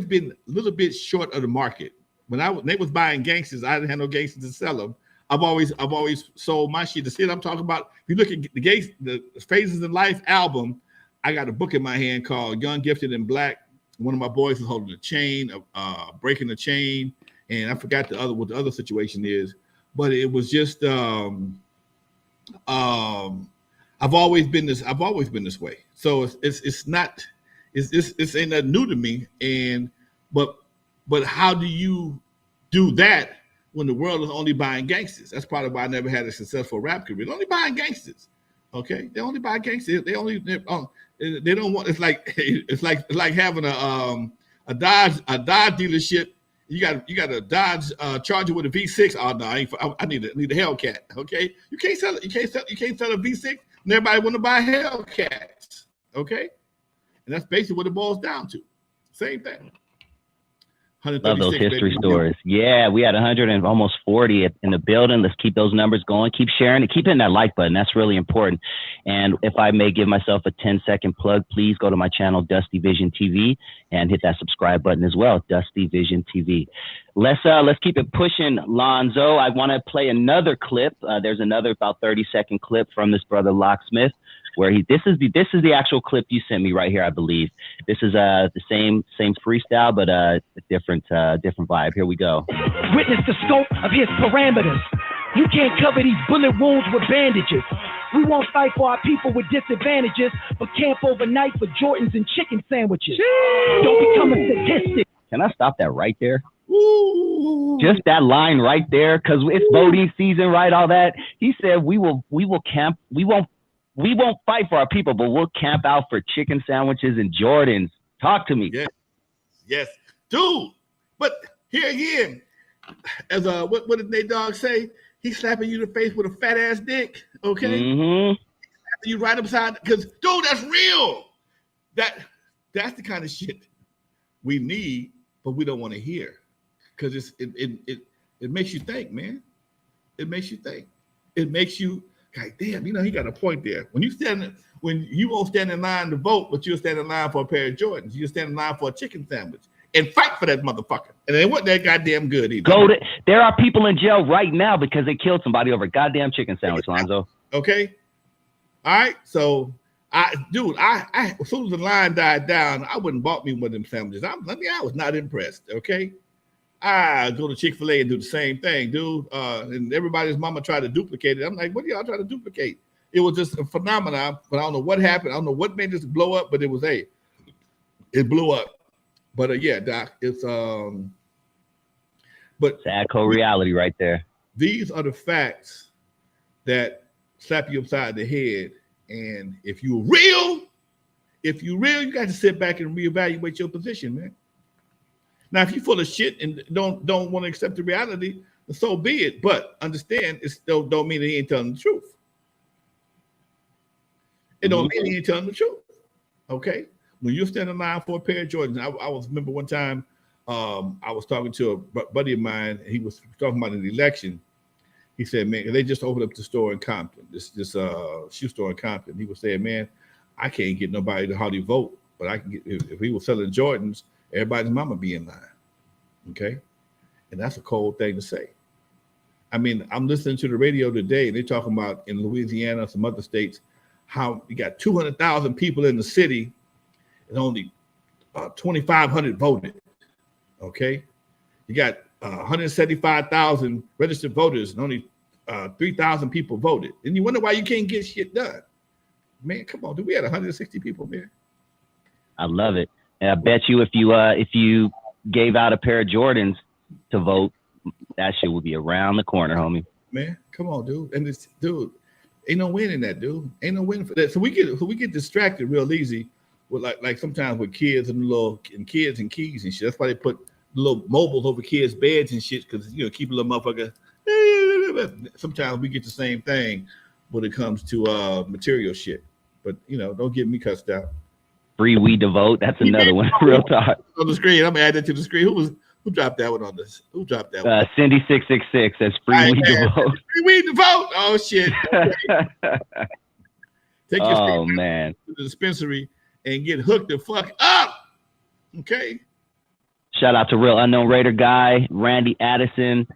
been a little bit short of the market. When they was buying gangsters, I didn't have no gangsters to sell them. I've always sold my shit. The shit I'm talking about, if you look at the Phases in Life album, I got a book in my hand called Young, Gifted, and Black. One of my boys is holding a chain, breaking the chain, and I forgot what the other situation is. But it was just I've always been this way. So it's not. It's ain't nothing new to me, but how do you do that when the world is only buying gangsters? That's probably why I never had a successful rap career. They're only buying gangsters, okay? They only buy gangsters. They don't want. It's like having a Dodge dealership. You got a Dodge Charger with a V6. Oh no, I need a Hellcat. Okay, you can't sell it. You can't sell a V6. And everybody want to buy Hellcats. Okay. And that's basically what it boils down to. Same thing. Love those history stories. Yeah, we had 100 and almost 40 in the building. Let's keep those numbers going. Keep sharing it. Keep hitting that like button. That's really important. And if I may give myself a 10-second plug, please go to my channel, Dusty Vision TV, and hit that subscribe button as well, Dusty Vision TV. Let's keep it pushing, Lonzo. I want to play another clip. There's another about 30-second clip from this brother Locksmith, where this is the actual clip you sent me right here, I believe. This is the same freestyle, but a different vibe. Here we go. Witness the scope of his parameters. You can't cover these bullet wounds with bandages. We won't fight for our people with disadvantages, but camp overnight for Jordans and chicken sandwiches. Don't become a statistic. Can I stop that right there? Ooh. Just that line right there, because it's voting season, right? All that. He said we will camp. We won't fight for our people, but we'll camp out for chicken sandwiches and Jordans. Talk to me. Yes, dude. But here again, as what did they dog say? He's slapping you in the face with a fat ass dick. Okay, you right upside because dude, that's real. That's the kind of shit we need, but we don't want to hear because it makes you think, man. It makes you think. It makes you, God damn, he got a point there. When you won't stand in line to vote, but you'll stand in line for a pair of Jordans. You'll stand in line for a chicken sandwich and fight for that motherfucker. And they weren't that goddamn good either. There are people in jail right now because they killed somebody over a goddamn chicken sandwich, Lonzo. Okay. All right. So I as soon as the line died down, I wouldn't bought me one of them sandwiches. I was not impressed. Okay. I go to Chick-fil-A and do the same thing, dude. And everybody's mama tried to duplicate it. I'm like, what are y'all trying to duplicate? It was just a phenomenon, but I don't know what happened. I don't know what made this blow up, but it blew up. But yeah, Doc, it's but sad co-reality right there. These are the facts that slap you upside the head. And if you're real, you got to sit back and reevaluate your position, man. Now, if you're full of shit and don't want to accept the reality, so be it. But understand, it still don't mean he ain't telling the truth. It don't mean he ain't telling the truth. Okay? When you're standing in line for a pair of Jordans, I remember one time I was talking to a buddy of mine. He was talking about an election. He said, man, they just opened up the store in Compton, this shoe store in Compton. He was saying, man, I can't get nobody to hardly vote, but I can get if he was selling Jordans, everybody's mama be in line. Okay. And that's a cold thing to say. I mean, I'm listening to the radio today, and they're talking about in Louisiana, some other states, how you got 200,000 people in the city and only 2,500 voted. Okay. You got 175,000 registered voters and only 3,000 people voted. And you wonder why you can't get shit done. Man, come on, dude. We had 160 people, man. I love it. And I bet you if you gave out a pair of Jordans to vote, that shit would be around the corner, homie. Man, come on, dude. And this dude, ain't no winning that, dude. Ain't no winning for that. So we get distracted real easy with like sometimes with kids and kids and keys and shit. That's why they put little mobiles over kids' beds and shit, because keep a little motherfucker. Sometimes we get the same thing when it comes to material shit. But don't get me cussed out. Free weed to vote. That's another one. Real talk. On the screen. I'm gonna add that to the screen. Who dropped that one on this? Who dropped that one? Cindy 666 says free weed to vote. Free weed to vote. Oh shit. Okay. Take your man to the dispensary and get hooked the fuck up. Okay. Shout out to Real Unknown Raider Guy, Randy Addison,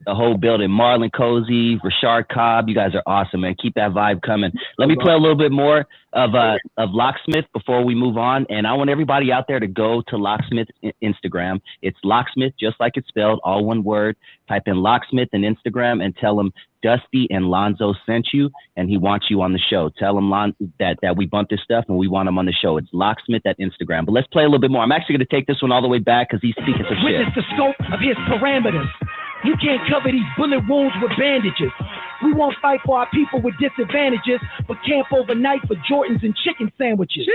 the whole building, Marlon Cozy, Rashard Cobb. You guys are awesome, man. Keep that vibe coming. Let me play a little bit more of Locksmith before we move on. And I want everybody out there to go to Locksmith's Instagram. It's Locksmith, just like it's spelled, all one word. Type in Locksmith in Instagram and tell him Dusty and Lonzo sent you, and he wants you on the show. Tell him that we bumped his stuff and we want him on the show. It's Locksmith at Instagram. But let's play a little bit more. I'm actually going to take this one all the way back because he's speaking some shit. Witness the scope of his parameters. You can't cover these bullet wounds with bandages. We won't fight for our people with disadvantages, but camp overnight for Jordans and chicken sandwiches.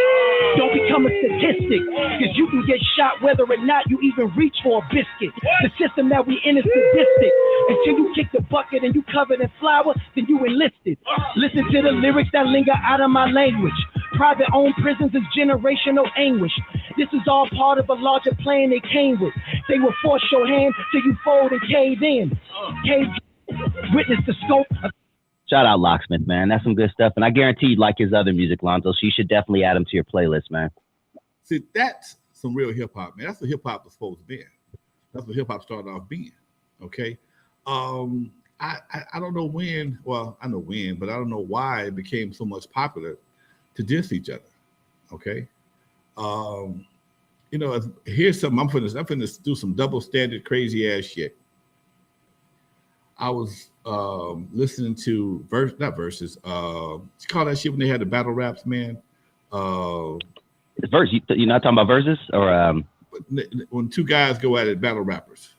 Don't become a statistic, because you can get shot whether or not you even reach for a biscuit. The system that we in is sadistic. Until you kick the bucket and you covered in flour, then you enlisted. Listen to the lyrics that linger out of my language. Private owned prisons is generational anguish. This is all part of a larger plan they came with. They will force your hand till you fold and cave in. Witness the scope. Shout out Locksmith, man. That's some good stuff. And I guarantee you'd like his other music, Lonzo. So you should definitely add him to your playlist, man. See, that's some real hip hop, man. That's what hip hop was supposed to be. That's what hip hop started off being. Okay. I don't know when, well, I know when, but I don't know why it became so much popular to diss each other. Okay. Here's something I'm finna do some double standard crazy ass shit. I was listening to not verses. It's called that shit when they had the battle raps, man. It's verse. You're not talking about verses, or when two guys go at it, battle rappers.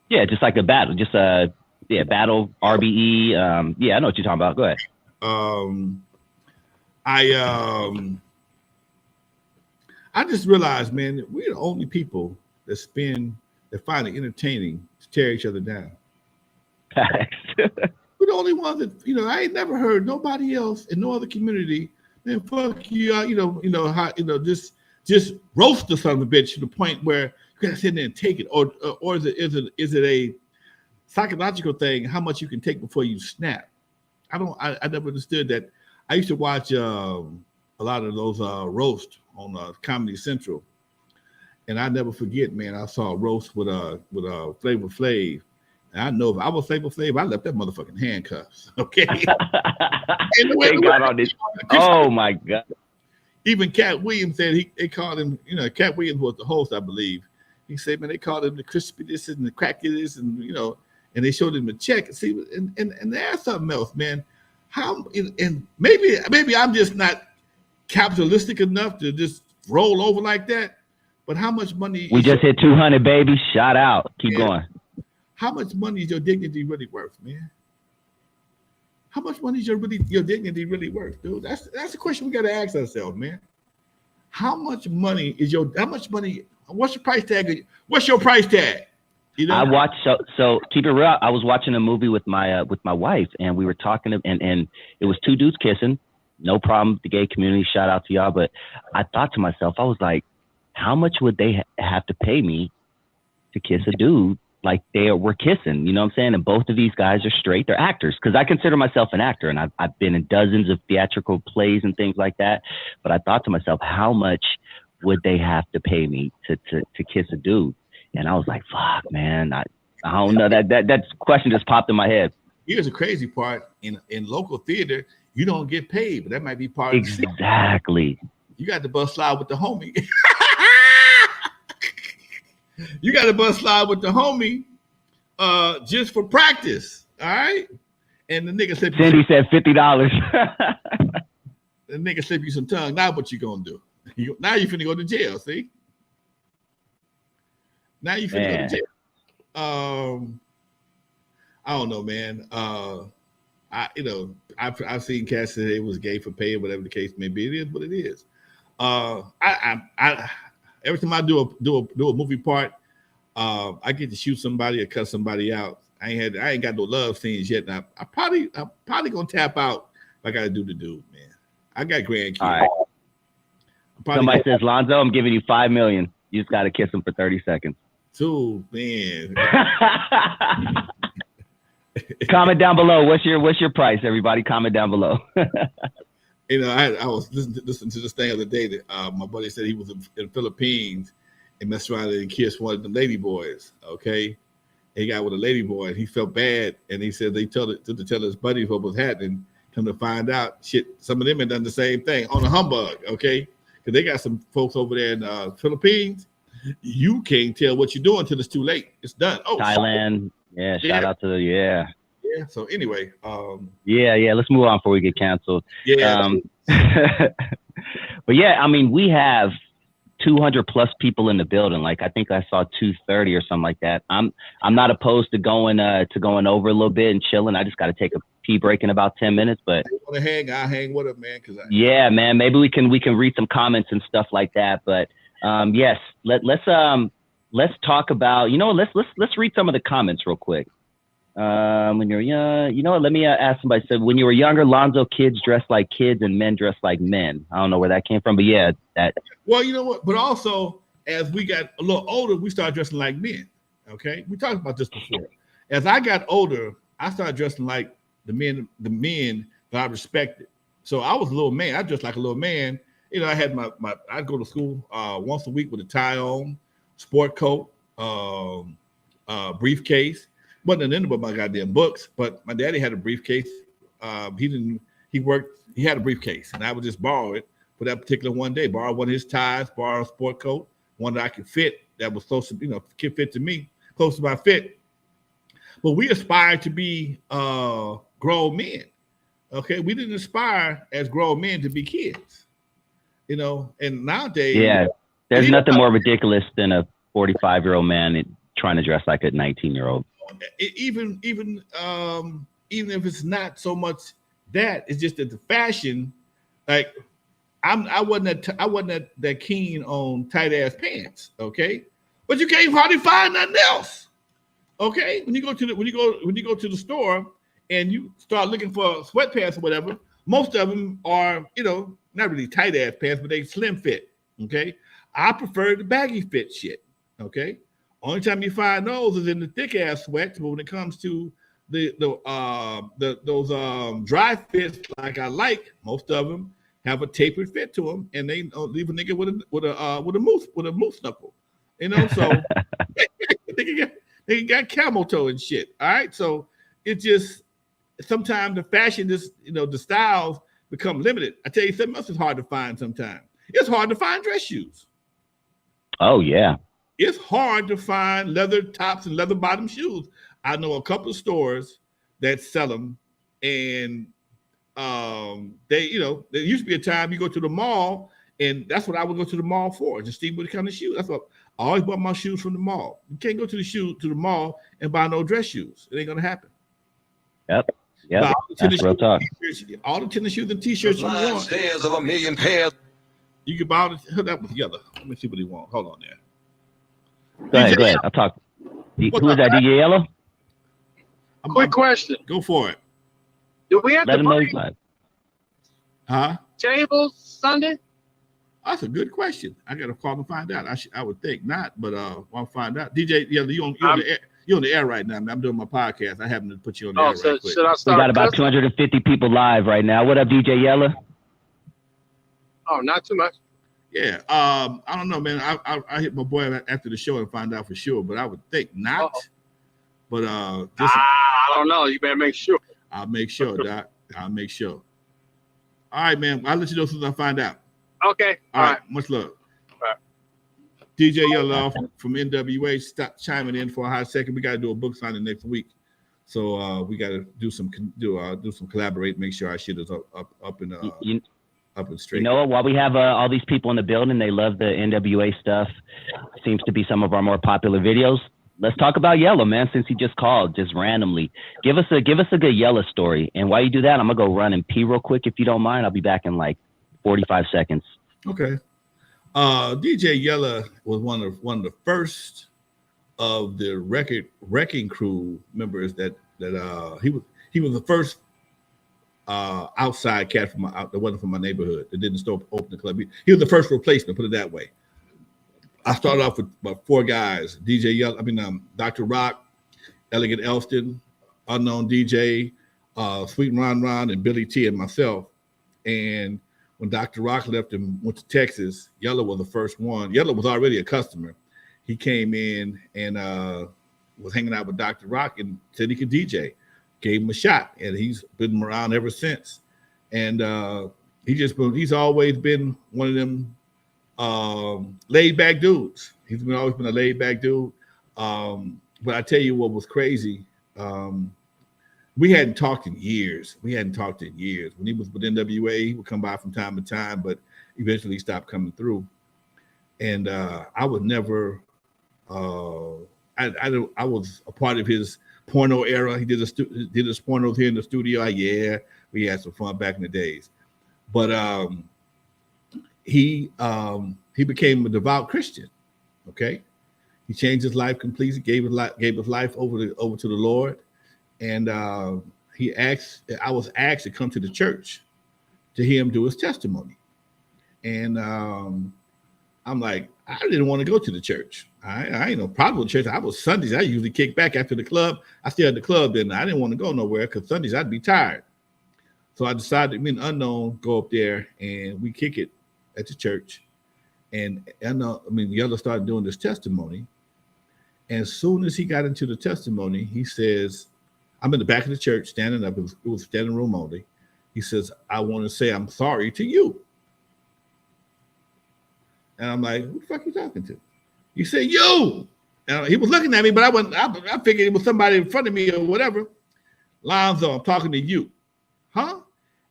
Yeah, just like a battle, just battle RBE. Yeah, I know what you're talking about. Go ahead. I just realized, man, that we're the only people that that find it entertaining to tear each other down. Facts. We're the only ones that, I ain't never heard nobody else in no other community, man, fuck you, how, just roast the son of a bitch to the point where you gotta sit there and take it, or is it a psychological thing? How much you can take before you snap? I never understood that. I used to watch a lot of those roast on Comedy Central, and I never forget, man. I saw a roast with Flavor Flav. And I know if I was Flavor Flav, I left that motherfucking handcuffs. Okay. They got on this. Oh my God. Even Cat Williams said they called him, Cat Williams was the host, I believe. He said, man, they called him the crispiness and the crackiness, and and they showed him the check. See, and there's something else, man. How and maybe I'm just not capitalistic enough to just roll over like that. But how much money? We just hit 200, baby. Shout out. Keep going. How much money is your dignity really worth, man? How much money is your dignity really worth, dude? That's the question we got to ask ourselves, man. How much money? What's your price tag? What's your price tag? I watched so keep it real. I was watching a movie with my wife, and we were talking, and it was two dudes kissing. No problem, the gay community. Shout out to y'all. But I thought to myself, I was like, how much would they have to pay me to kiss a dude like they were kissing? You know what I'm saying? And both of these guys are straight. They're actors, because I consider myself an actor, and I've been in dozens of theatrical plays and things like that. But I thought to myself, how much would they have to pay me to kiss a dude? And I was like, fuck, man. I don't know. That question just popped in my head. Here's the crazy part. In local theater, you don't get paid, but that might be part of the scene. Exactly. You got to bust slide with the homie. You got to bust slide with the homie just for practice. All right? And the nigga said, Cindy said $50. The nigga slip you some tongue. Now what you gonna do? Now you finna go to jail, see? Now you finna go to jail. I don't know, man. I've seen cats say it was gay for pay or whatever the case may be. It is what it is. I every time I do a movie part, I get to shoot somebody or cut somebody out. I ain't got no love scenes yet. And I'm probably gonna tap out like I do the dude, man. I got grandkids. All right. Somebody says, Lonzo, I'm giving you $5 million. You just got to kiss him for 30 seconds. Dude, man. Comment down below. What's your price, everybody? Comment down below. I was listening to this thing the other day that my buddy said he was in the Philippines and messed around and kissed one of the lady boys. Okay, he got with a lady boy and he felt bad, and he said they tell his buddy what was happening. Come to find out, shit, some of them had done the same thing on a humbug. Okay, because they got some folks over there in the Philippines. You can't tell what you're doing until it's too late. It's done. Oh, Thailand. Yeah, shout out to Yeah. So anyway, let's move on before we get canceled. Yeah. But yeah, I mean, we have 200 plus people in the building. Like I think I saw 230 or something like that. I'm not opposed to going over a little bit and chilling. I just got to take a pee break in about 10 minutes. But you want to hang? I'll hang with him, man. Yeah, man. Maybe we can read some comments and stuff like that. But yes, let's talk about. Let's read some of the comments real quick. When you're young, let me ask somebody. So when you were younger, Lonzo, kids dressed like kids and men dressed like men. I don't know where that came from, but yeah, that. Well, you know what? But also, as we got a little older, we started dressing like men. Okay, we talked about this before. As I got older, I started dressing like the men that I respected. So I was a little man. I dressed like a little man. I had I'd go to school once a week with a tie on, sport coat, briefcase. Wasn't in but my goddamn books, but my daddy had a briefcase. He had a briefcase, and I would just borrow it for that particular one day. Borrow one of his ties, borrow a sport coat, one that I could fit, that was close to, could fit to me, close to my fit. But we aspired to be grown men. Okay, we didn't aspire as grown men to be kids. And nowadays, yeah, there's nothing more ridiculous than a 45-year-old man trying to dress like a 19-year-old. Even if it's not so much that, it's just that the fashion. Like I wasn't that keen on tight ass pants. Okay, but you can't hardly find nothing else. Okay, when you go to the store and you start looking for sweatpants or whatever, most of them are, not really tight ass pants, but they slim fit. Okay, I prefer the baggy fit shit. Okay, only time you find those is in the thick ass sweats. But when it comes to those dry fits like I like, most of them have a tapered fit to them, and they leave a nigga with a moose knuckle. So they got camel toe and shit. All right, so it just sometimes the fashion, the styles become limited. I tell you, something else is hard to find. Sometimes it's hard to find dress shoes. Oh yeah, it's hard to find leather tops and leather bottom shoes. I know a couple of stores that sell them, and there used to be a time you go to the mall, and that's what I would go to the mall for, to see what kind of shoes. That's what I always bought my shoes from the mall. You can't go to the mall and buy no dress shoes. It ain't gonna happen. Yep. That's real talk. All the tennis shoes and t-shirts you want. Stairs of a million pairs. You can buy it. That was yellow. Let me see what he wants. Hold on there. Go ahead. I'll talk. Who is that, DJ Yellow? Quick question. Go for it. Do we have Let to him know bring he's live. Huh? tables Sunday? That's a good question. I got to call and find out. I would think not, but I'll find out. DJ, you're on the air right now. I'm doing my podcast. I happen to put you on the air right quick. Should I We start got about 250 people live right now. What up, DJ Yella? Oh, not too much. Yeah. I don't know, man. I hit my boy after the show and find out for sure, but I would think not. Uh-oh. But I don't know. You better make sure. I'll make sure, Doc. I'll make sure. All right, man. I'll let you know as soon as I find out. Okay. All right. Much love. All right. DJ Yellow from N.W.A. Stop chiming in for a hot second. We got to do a book signing next week, so we got to do some collaborate. Make sure our shit is up and straight. You know what? While we have all these people in the building, they love the N.W.A. stuff. Seems to be some of our more popular videos. Let's talk about Yellow, man. Since he just called, just randomly, give us a good Yellow story. And while you do that, I'm gonna go run and pee real quick, if you don't mind. I'll be back in like 45 seconds. Okay. DJ Yella was one of the first of the wrecking crew members that he was the first outside cat that wasn't from my neighborhood that didn't open the club. He was the first replacement, put it that way. I started off with about 4 guys: DJ Yella, Dr. Rock, Elegant Elston, Unknown DJ, Sweet Ron, and Billy T, and myself. And when Dr. Rock left and went to Texas, Yella was the first one. Yella was already a customer. He came in and was hanging out with Dr. Rock and said he could DJ. Gave him a shot, and he's been around ever since. And he's always been one of them laid back dudes. He's always been a laid back dude. But I tell you what was crazy. We hadn't talked in years. When he was with N.W.A, he would come by from time to time, but eventually he stopped coming through. And I was never. I was a part of his porno era. He did his pornos here in the studio. Yeah, we had some fun back in the days. But he became a devout Christian. Okay, he changed his life completely. Gave his life over to the Lord. And I was asked to come to the church to hear him do his testimony. And I'm like, I didn't want to go to the church. I ain't no problem with church. I was Sundays. I usually kick back after the club. I stayed at the club then. I didn't want to go nowhere because Sundays I'd be tired. So I decided, me and Unknown go up there and we kick it at the church. And Yellow started doing this testimony. And as soon as he got into the testimony, he says, I'm in the back of the church standing up. It was standing room only. He says, I want to say I'm sorry to you. And I'm like, who the fuck are you talking to? He said, you. And he was looking at me, but I figured it was somebody in front of me or whatever. Lonzo, I'm talking to you. Huh?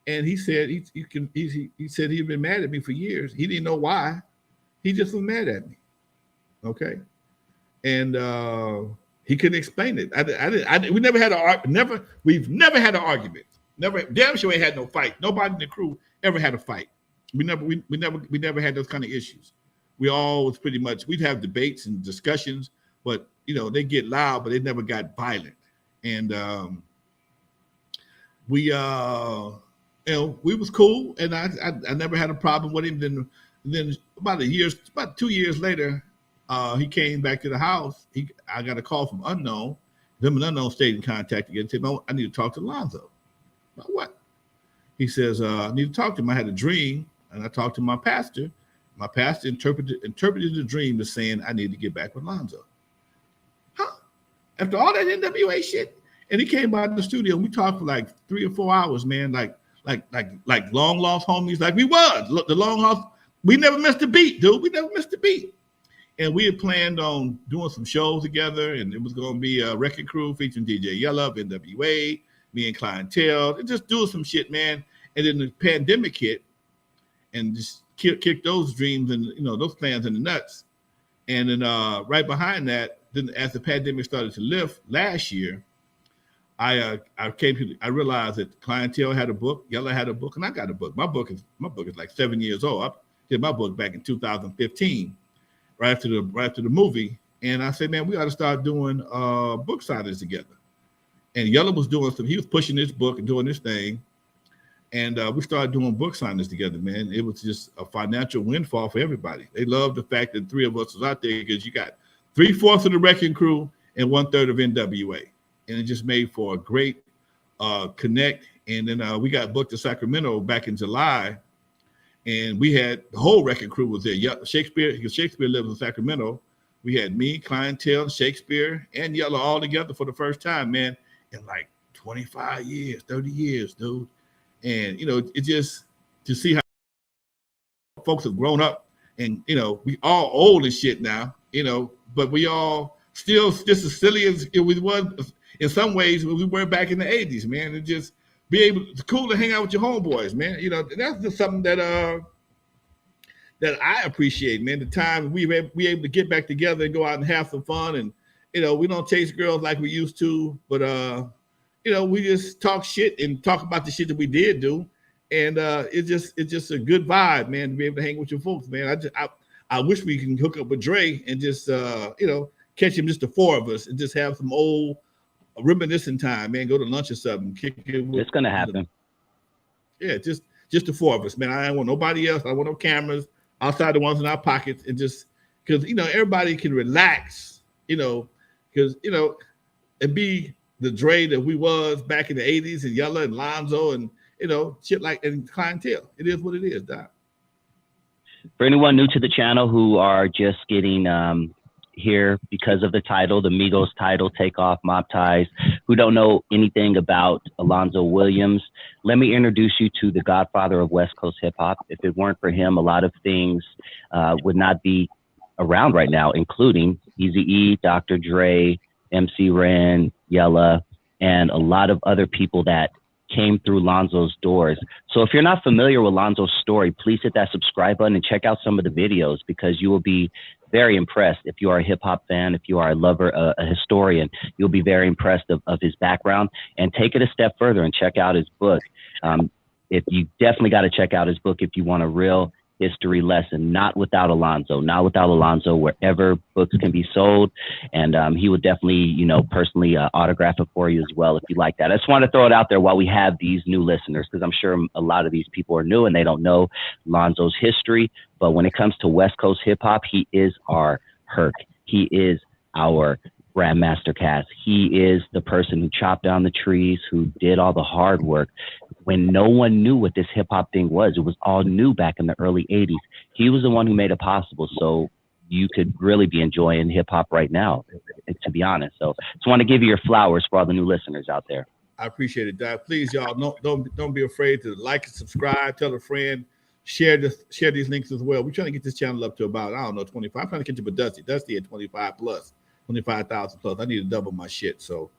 And he said he said he'd been mad at me for years. He didn't know why. He just was mad at me. Okay. And he couldn't explain it. We've never had an argument. Never, damn sure ain't had no fight. Nobody in the crew ever had a fight. We never had those kind of issues. we all was pretty much, we'd have debates and discussions, but they get loud, but they never got violent. And we was cool, and I never had a problem with him. Then about 2 years later, he came back to the house. I got a call from Unknown. Them and Unknown stayed in contact again. Said, "No, I need to talk to Lonzo." About what? He says, "I need to talk to him. I had a dream, and I talked to my pastor. My pastor interpreted the dream as saying I need to get back with Lonzo." Huh? After all that N.W.A. shit, and he came by the studio, and we talked for like 3 or 4 hours, man. Like long lost homies, like we was. Look, the long lost. We never missed a beat, dude. We never missed a beat. And we had planned on doing some shows together, and it was going to be a Wrecking Crew featuring DJ Yella, N.W.A, me and Clientele, and just doing some shit, man. And then the pandemic hit, and just kicked those dreams and those plans in the nuts. And then right behind that, then as the pandemic started to lift last year, I realized that Clientele had a book, Yella had a book, and I got a book. My book is like 7 years old. I did my book back in 2015. Right after the movie, and I said, man, we ought to start doing book signings together. And Yella was he was pushing this book and doing this thing, and we started doing book signings together, man. It was just a financial windfall for everybody. They loved the fact that 3 of us was out there because you got 3/4 of the Wrecking Crew and 1/3 of N.W.A, and it just made for a great connect. And then we got booked to Sacramento back in July. And we had the whole Wrecking Crew was there. Yeah, Shakespeare lives in Sacramento. We had me, Clientele, Shakespeare, and Yella all together for the first time, man, in like 25 years, 30 years, dude. And it just to see how folks have grown up, and we all old as shit now, but we all still just as silly as we was in some ways when we were back in the 80s, man. And just it's cool to hang out with your homeboys, man. That's just something that I appreciate, man. The time we able to get back together and go out and have some fun, and we don't chase girls like we used to, but we just talk shit and talk about the shit that we did do, and it's just a good vibe, man, to be able to hang with your folks, man. I wish we can hook up with Dre and just catch him, just the 4 of us, and just have some old reminiscing time, man. Go to lunch or something. It's gonna happen. Yeah, just the 4 of us, man. I don't want nobody else. I don't want no cameras outside the ones in our pockets, and just because everybody can relax, because and be the Dre that we was back in the 80s, and Yella and Lonzo and shit like, and Clientele. It is what it is, Doc. For anyone new to the channel who are just getting here because of the title, the MIGOS title, Takeoff, Mob Ties, who don't know anything about Alonzo Williams, let me introduce you to the godfather of West Coast hip hop. If it weren't for him, a lot of things would not be around right now, including Eazy-E, Dr. Dre, MC Ren, Yella, and a lot of other people that came through Lonzo's doors. So if you're not familiar with Lonzo's story, please hit that subscribe button and check out some of the videos, because you will be very impressed. If you are a hip hop fan, if you are a lover, a historian, you'll be very impressed of his background, and take it a step further and check out his book. If you definitely got to check out his book if you want a real history lesson, not without Alonzo, wherever books can be sold. And he would definitely, personally autograph it for you as well if you like that. I just want to throw it out there while we have these new listeners, because I'm sure a lot of these people are new and they don't know Lonzo's history. But when it comes to West Coast hip hop, he is our Herc. He is our Grandmaster Cass. He is the person who chopped down the trees, who did all the hard work when no one knew what this hip hop thing was. It was all new back in the early 80s. He was the one who made it possible. So you could really be enjoying hip hop right now, to be honest. So just want to give you your flowers for all the new listeners out there. I appreciate it, Doc. Please, y'all, don't be afraid to like and subscribe, tell a friend, share these links as well. We're trying to get this channel up to about, 25. I'm trying to get you with Dusty at 25 plus. 25,000 plus. I need to double my shit. So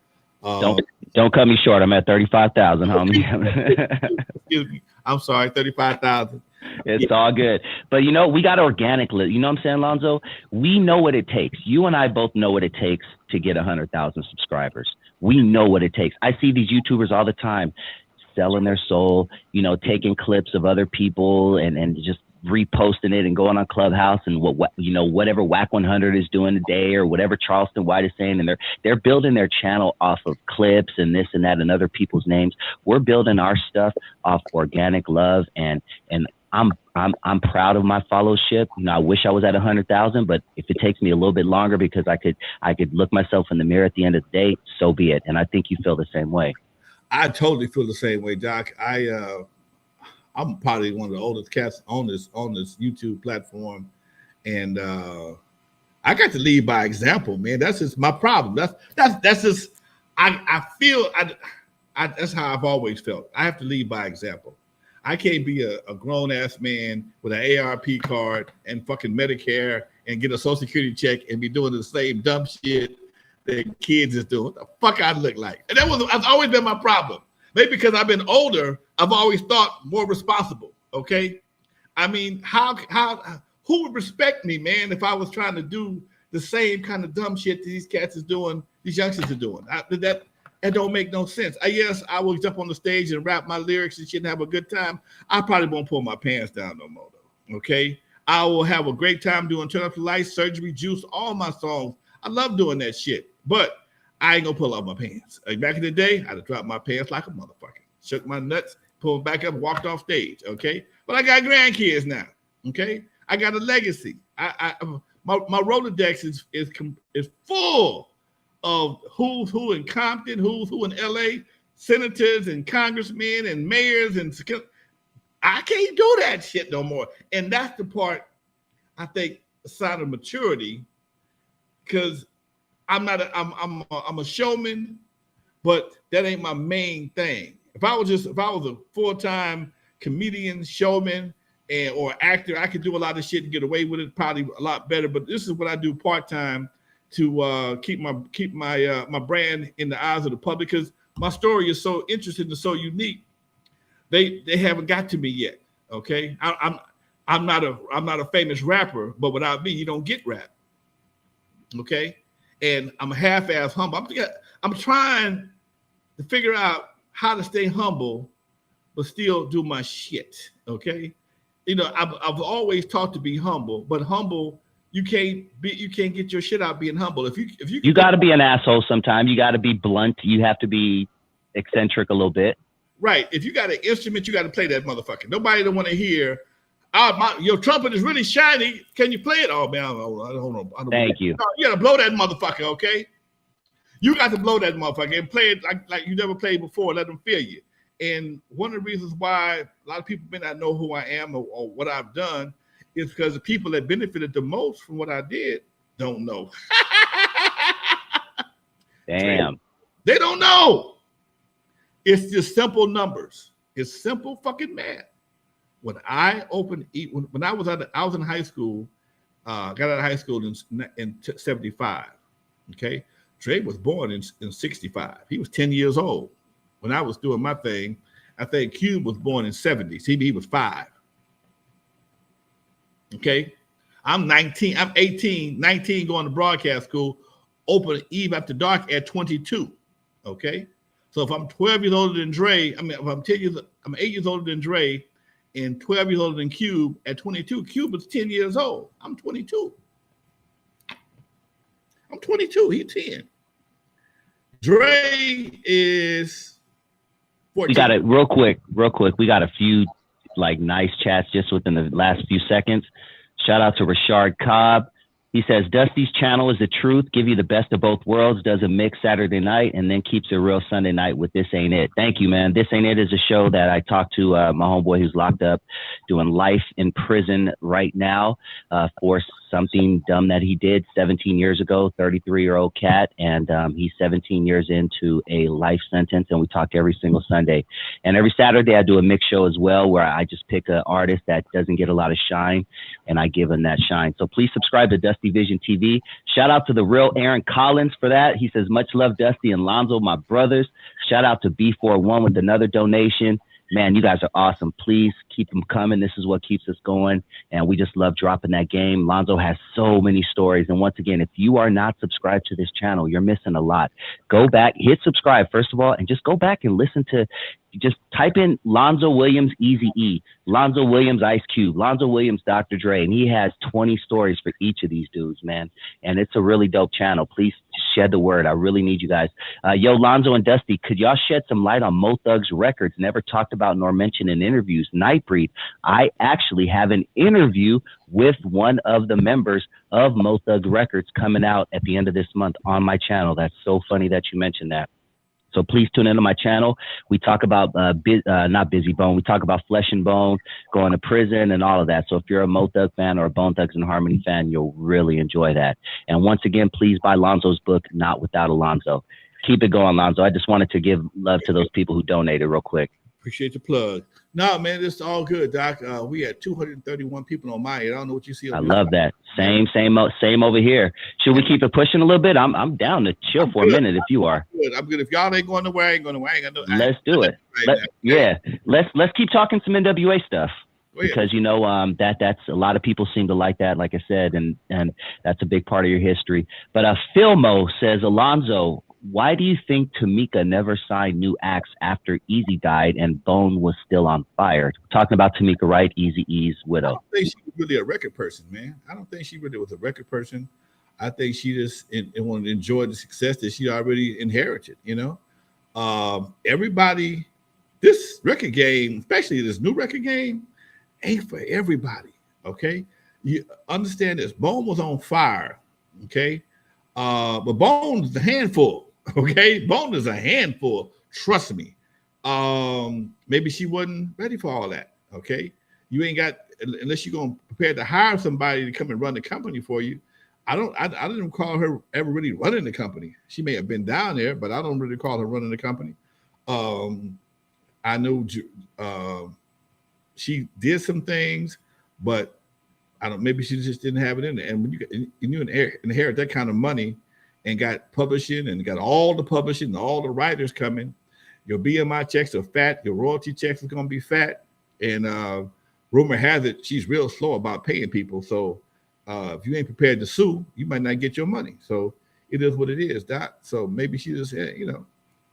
don't cut me short. I'm at 35,000, homie. Excuse me. I'm sorry, 35,000. It's all good. But we got organic. You know what I'm saying, Lonzo? We know what it takes. You and I both know what it takes to get 100,000 subscribers. We know what it takes. I see these YouTubers all the time selling their soul, taking clips of other people and just reposting it and going on Clubhouse and whatever Whack 100 is doing today or whatever Charleston White is saying, and they're building their channel off of clips and this and that and other people's names. We're building our stuff off organic love, and I'm proud of my followership. I wish I was at 100,000, but if it takes me a little bit longer because I could look myself in the mirror at the end of the day, so be it. And I think you feel the same way. I totally feel the same way, Doc. I'm probably one of the oldest cats on this YouTube platform, and I got to lead by example, man. That's just my problem. That's just I feel that's how I've always felt. I have to lead by example. I can't be a grown ass man with an ARP card and fucking Medicare and get a Social Security check and be doing the same dumb shit that kids is doing. What the fuck I look like? And that's always been my problem. Maybe because I've been older, I've always thought more responsible. Okay, I mean, who would respect me, man, if I was trying to do the same kind of dumb shit that these cats is doing, these youngsters are doing? That don't make no sense. Yes, I will jump on the stage and rap my lyrics and shit and have a good time. I probably won't pull my pants down no more, though. Okay, I will have a great time doing Turn Up the Lights, Surgery, Juice, all my songs. I love doing that shit, but I ain't gonna pull out my pants. Like back in the day, I'd have dropped my pants like a motherfucker, shook my nuts, pulled back up, walked off stage. Okay, but I got grandkids now. Okay, I got a legacy. My Rolodex is full of who's who in Compton, who's who in LA, senators and congressmen and mayors, and I can't do that shit no more. And that's the part I think a sign of maturity, because I'm a showman, but that ain't my main thing. If I was a full-time comedian, showman, or actor, I could do a lot of shit and get away with it probably a lot better. But this is what I do part-time to keep my brand in the eyes of the public, because my story is so interesting and so unique. They haven't got to me yet. Okay, I'm not a famous rapper, but without me, you don't get rap. Okay, and I'm half-ass humble. I'm trying to figure out how to stay humble, but still do my shit. Okay, I've always taught to be humble, but humble. You can't get your shit out being humble. If you got to be an asshole sometimes. You got to be blunt. You have to be eccentric a little bit. Right. If you got an instrument, you got to play that motherfucker. Nobody don't want to hear, your trumpet is really shiny. Can you play it? Oh man, I don't Thank you. No, you got to blow that motherfucker. Okay. You got to blow that motherfucker and play it like you never played before. Let them feel you. And one of the reasons why a lot of people may not know who I am or what I've done is because the people that benefited the most from what I did don't know. Damn. They don't know. It's just simple numbers. It's simple fucking math. When I was in high school, got out of high school in 75. Okay, Dre was born in 65. He was 10 years old when I was doing my thing. I think Cube was born in 70. CB was 5. Okay, I'm 19. I'm 18, 19, going to broadcast school. Open Eve After Dark at 22. Okay, so if I'm 12 years older than Dre, if I'm 10 years, I'm 8 years older than Dre, and 12 years older than Cube at 22. Cube is 10 years old. I'm 22. I'm 22. He's 10. Dre is 14. We got it real quick. We got a few nice chats just within the last few seconds. Shout out to Rashard Cobb. He says, Dusty's channel is the truth, give you the best of both worlds, does a mix Saturday night, and then keeps it real Sunday night with This Ain't It. Thank you, man. This Ain't It is a show that I talked to my homeboy who's locked up, doing life in prison right now for something dumb that he did 17 years ago, 33-year-old cat, and he's 17 years into a life sentence, and we talk every single Sunday. And every Saturday I do a mix show as well, where I just pick an artist that doesn't get a lot of shine, and I give him that shine. So please subscribe to Dusty Vision TV. Shout out to the real Aaron Collins for that. He says, much love, Dusty and Lonzo, my brothers. Shout out to B41 with another donation. Man, you guys are awesome. Please keep them coming. This is what keeps us going. And we just love dropping that game. Lonzo has so many stories. And once again, if you are not subscribed to this channel, you're missing a lot. Go back, hit subscribe, first of all, and just go back and listen to just type in Lonzo Williams Eazy-E, Lonzo Williams Ice Cube, Lonzo Williams Dr. Dre, and he has 20 stories for each of these dudes, man. And it's a really dope channel. Please shed the word. I really need you guys. Yo, Lonzo and Dusty, could y'all shed some light on Mo Thug's records? Never talked about nor mentioned in interviews. Nightbreed. I actually have an interview with one of the members of Mo Thug's records coming out at the end of this month on my channel. That's so funny that you mentioned that. So please tune into my channel. We talk about not Busy Bone. We talk about Flesh and Bone, going to prison, and all of that. So if you're a Mo Thug fan or a Bone Thugs and Harmony fan, you'll really enjoy that. And once again, please buy Lonzo's book, Not Without Alonzo. Keep it going, Lonzo. I just wanted to give love to those people who donated real quick. Appreciate the plug. No, man, it's all good, Doc. We had 231 people on my end. I don't know what you see. I love that. Same over here. Should we keep it pushing a little bit? I'm down to chill for a minute if you are. I'm good. If y'all ain't going nowhere, I ain't going nowhere. Let's do it. Let's keep talking some N.W.A. stuff. Because you know that's a lot of people seem to like that, like I said, and that's a big part of your history. But Philmo says, Alonzo, why do you think Tamika never signed new acts after Eazy died and Bone was still on fire? Talking about Tamika Wright, Eazy-E's widow. I don't think she was really a record person, man. I don't think she really was a record person. I think she just wanted to enjoy the success that she already inherited. You know, everybody, this record game, especially this new record game, ain't for everybody. Okay, you understand this. Bone was on fire. Okay, but Bone is a handful. Okay, Bone is a handful. Trust me. Maybe she wasn't ready for all that. Okay, you ain't got, unless you're gonna prepare to hire somebody to come and run the company for you. I didn't call her ever really running the company. She may have been down there, but I don't really call her running the company. I know she did some things, but I don't. Maybe she just didn't have it in there. And when you inherit that kind of money, and got publishing and got all the publishing and all the writers coming, your BMI checks are fat, your royalty checks are going to be fat, and rumor has it she's real slow about paying people. So if you ain't prepared to sue, you might not get your money. So it is what it is, Doc. So maybe she just, you know,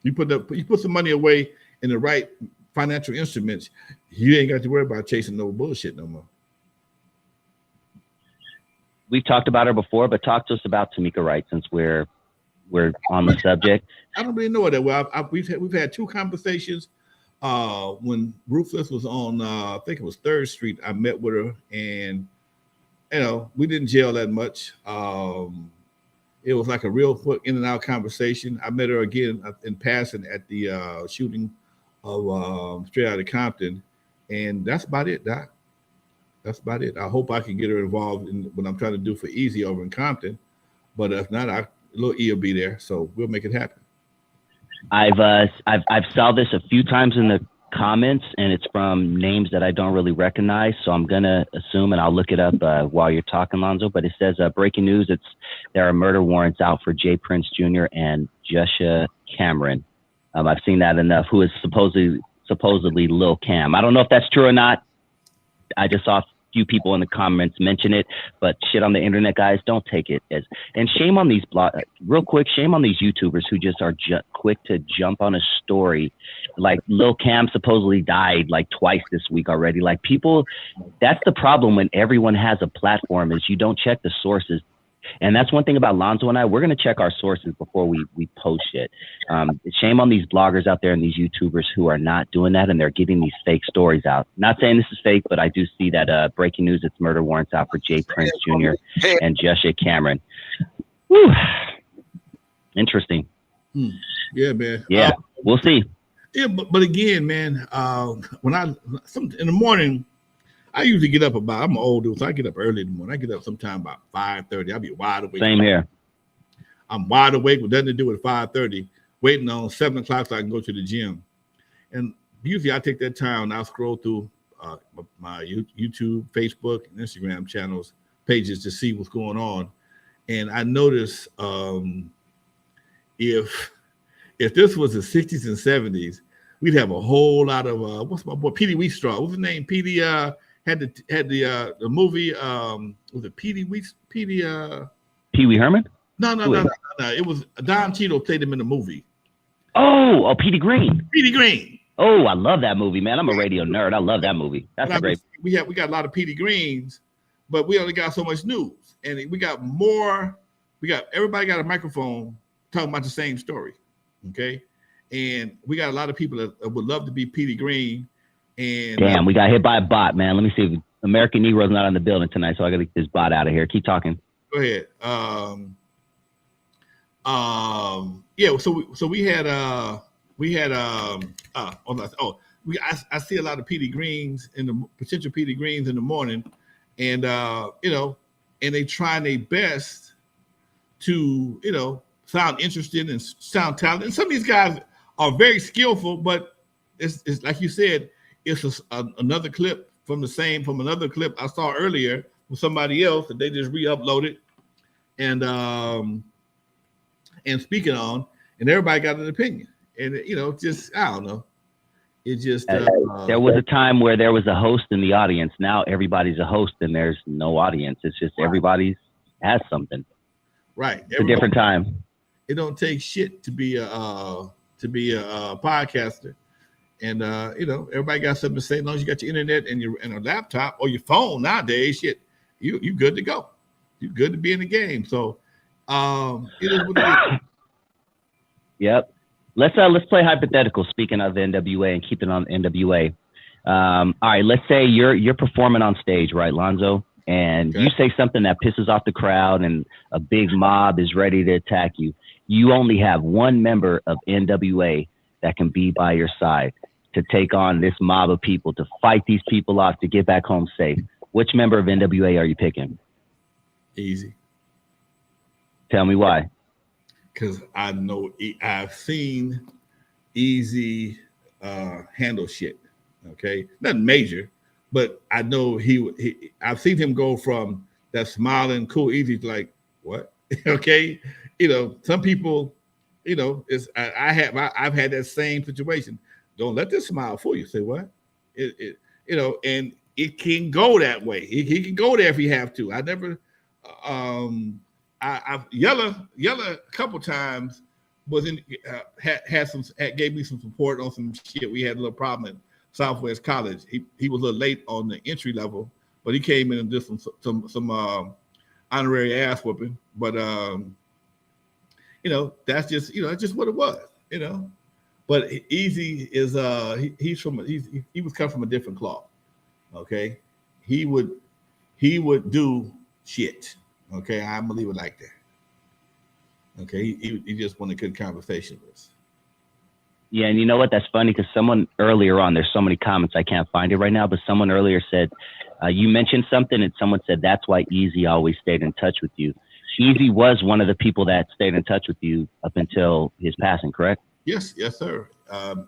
you put some money away in the right financial instruments, you ain't got to worry about chasing no bullshit no more. We've talked about her before, but talk to us about Tamika Wright since we're on the subject. I don't really know her that well. We've had two conversations. When Ruthless was on, I think it was 3rd Street, I met with her, and you know, we didn't gel that much. It was like a real quick in and out conversation. I met her again in passing at the shooting of Straight Outta Compton, and that's about it, Doc. That's about it. I hope I can get her involved in what I'm trying to do for Easy over in Compton, but if not, Lil E will be there, so we'll make it happen. I've saw this a few times in the comments, and it's from names that I don't really recognize, so I'm gonna assume, and I'll look it up while you're talking, Lonzo. But it says breaking news: there are murder warrants out for Jay Prince Jr. and Jusha Cameron. I've seen that enough. Who is supposedly Lil Cam? I don't know if that's true or not. I just saw a few people in the comments mention it, but shit on the internet, guys, don't take it as. And shame on these real quick, shame on these YouTubers who just are quick to jump on a story. Like Lil Cam supposedly died like twice this week already. Like people, that's the problem when everyone has a platform, is you don't check the sources. And that's one thing about Lonzo and I. We're going to check our sources before we post shit. Shame on these bloggers out there and these YouTubers who are not doing that, and they're getting these fake stories out. Not saying this is fake, but I do see that breaking news, it's murder warrants out for Jay Prince Jr. and Jusha Cameron. Whew. Interesting. Yeah, man. Yeah, we'll see. Yeah, but again, man, when in the morning, I usually get up I'm an old dude, so I get up early in the morning. I get up sometime about 5:30. I'll be wide awake. Same here. I'm wide awake with nothing to do at 5:30, waiting on 7 o'clock so I can go to the gym. And usually I take that time and I'll scroll through my YouTube, Facebook, and Instagram channels, pages to see what's going on. And I notice if this was the 60s and 70s, we'd have a whole lot of what's my boy Petey Wheatstraw? What's his name? Petey had the movie was it Pee Wee Herman? No. It was Don Cheadle played him in the movie. Oh, Petey Green. Petey Green. Oh, I love that movie, man. I'm a radio nerd. I love that movie. That's a great. We got a lot of PD Greens, but we only got so much news, and we got more. Everybody got a microphone talking about the same story, okay? And we got a lot of people that would love to be PD Green. And damn, we got hit by a bot, man. Let me see if American Negro's not in the building tonight, so I got to get this bot out of here. Keep talking. Go ahead. Yeah. So we had I see a lot of PD Greens in the potential PD Greens in the morning, and and they trying their best to sound interested and sound talented. And some of these guys are very skillful, but it's like you said, it's another clip from another clip I saw earlier with somebody else that they just re-uploaded and speaking on, and everybody got an opinion, and just I don't know. It just there was a time where there was a host in the audience. Now everybody's a host and there's no audience. It's just everybody has something. Right. It's a different time. It don't take shit to be a podcaster, and everybody got something to say. As long as you got your internet and a laptop or your phone nowadays, shit, you good to go. You good to be in the game. So it is what it is. Yep. Let's play hypothetical. Speaking of the N.W.A. and keeping on N.W.A. All right. Let's say you're performing on stage, right, Lonzo? And you say something that pisses off the crowd and a big mob is ready to attack you. You only have one member of N.W.A. that can be by your side to take on this mob of people, to fight these people off, to get back home safe. Which member of N.W.A. are you picking? Easy. Tell me why. Because I know I've seen Easy handle shit. Okay, nothing major, but I know I've seen him go from that smiling, cool, easy to like what? Okay, some people, I've had that same situation. Don't let this smile fool you. Say what? And it can go that way. He can go there if he have to. I never. I've Yella a couple times was in gave me some support on some shit. We had a little problem at Southwest College. He was a little late on the entry level, but he came in and did some honorary ass whooping. But that's just that's just what it was. But Easy is he was cut from a different cloth. Okay, he would do shit. Okay, I'm gonna leave it like that. Okay, he just wanted good conversationalists. Yeah, and you know what? That's funny because someone earlier on, there's so many comments I can't find it right now, but someone earlier said, you mentioned something and someone said that's why Easy always stayed in touch with you. Easy was one of the people that stayed in touch with you up until his passing, correct? Yes, sir.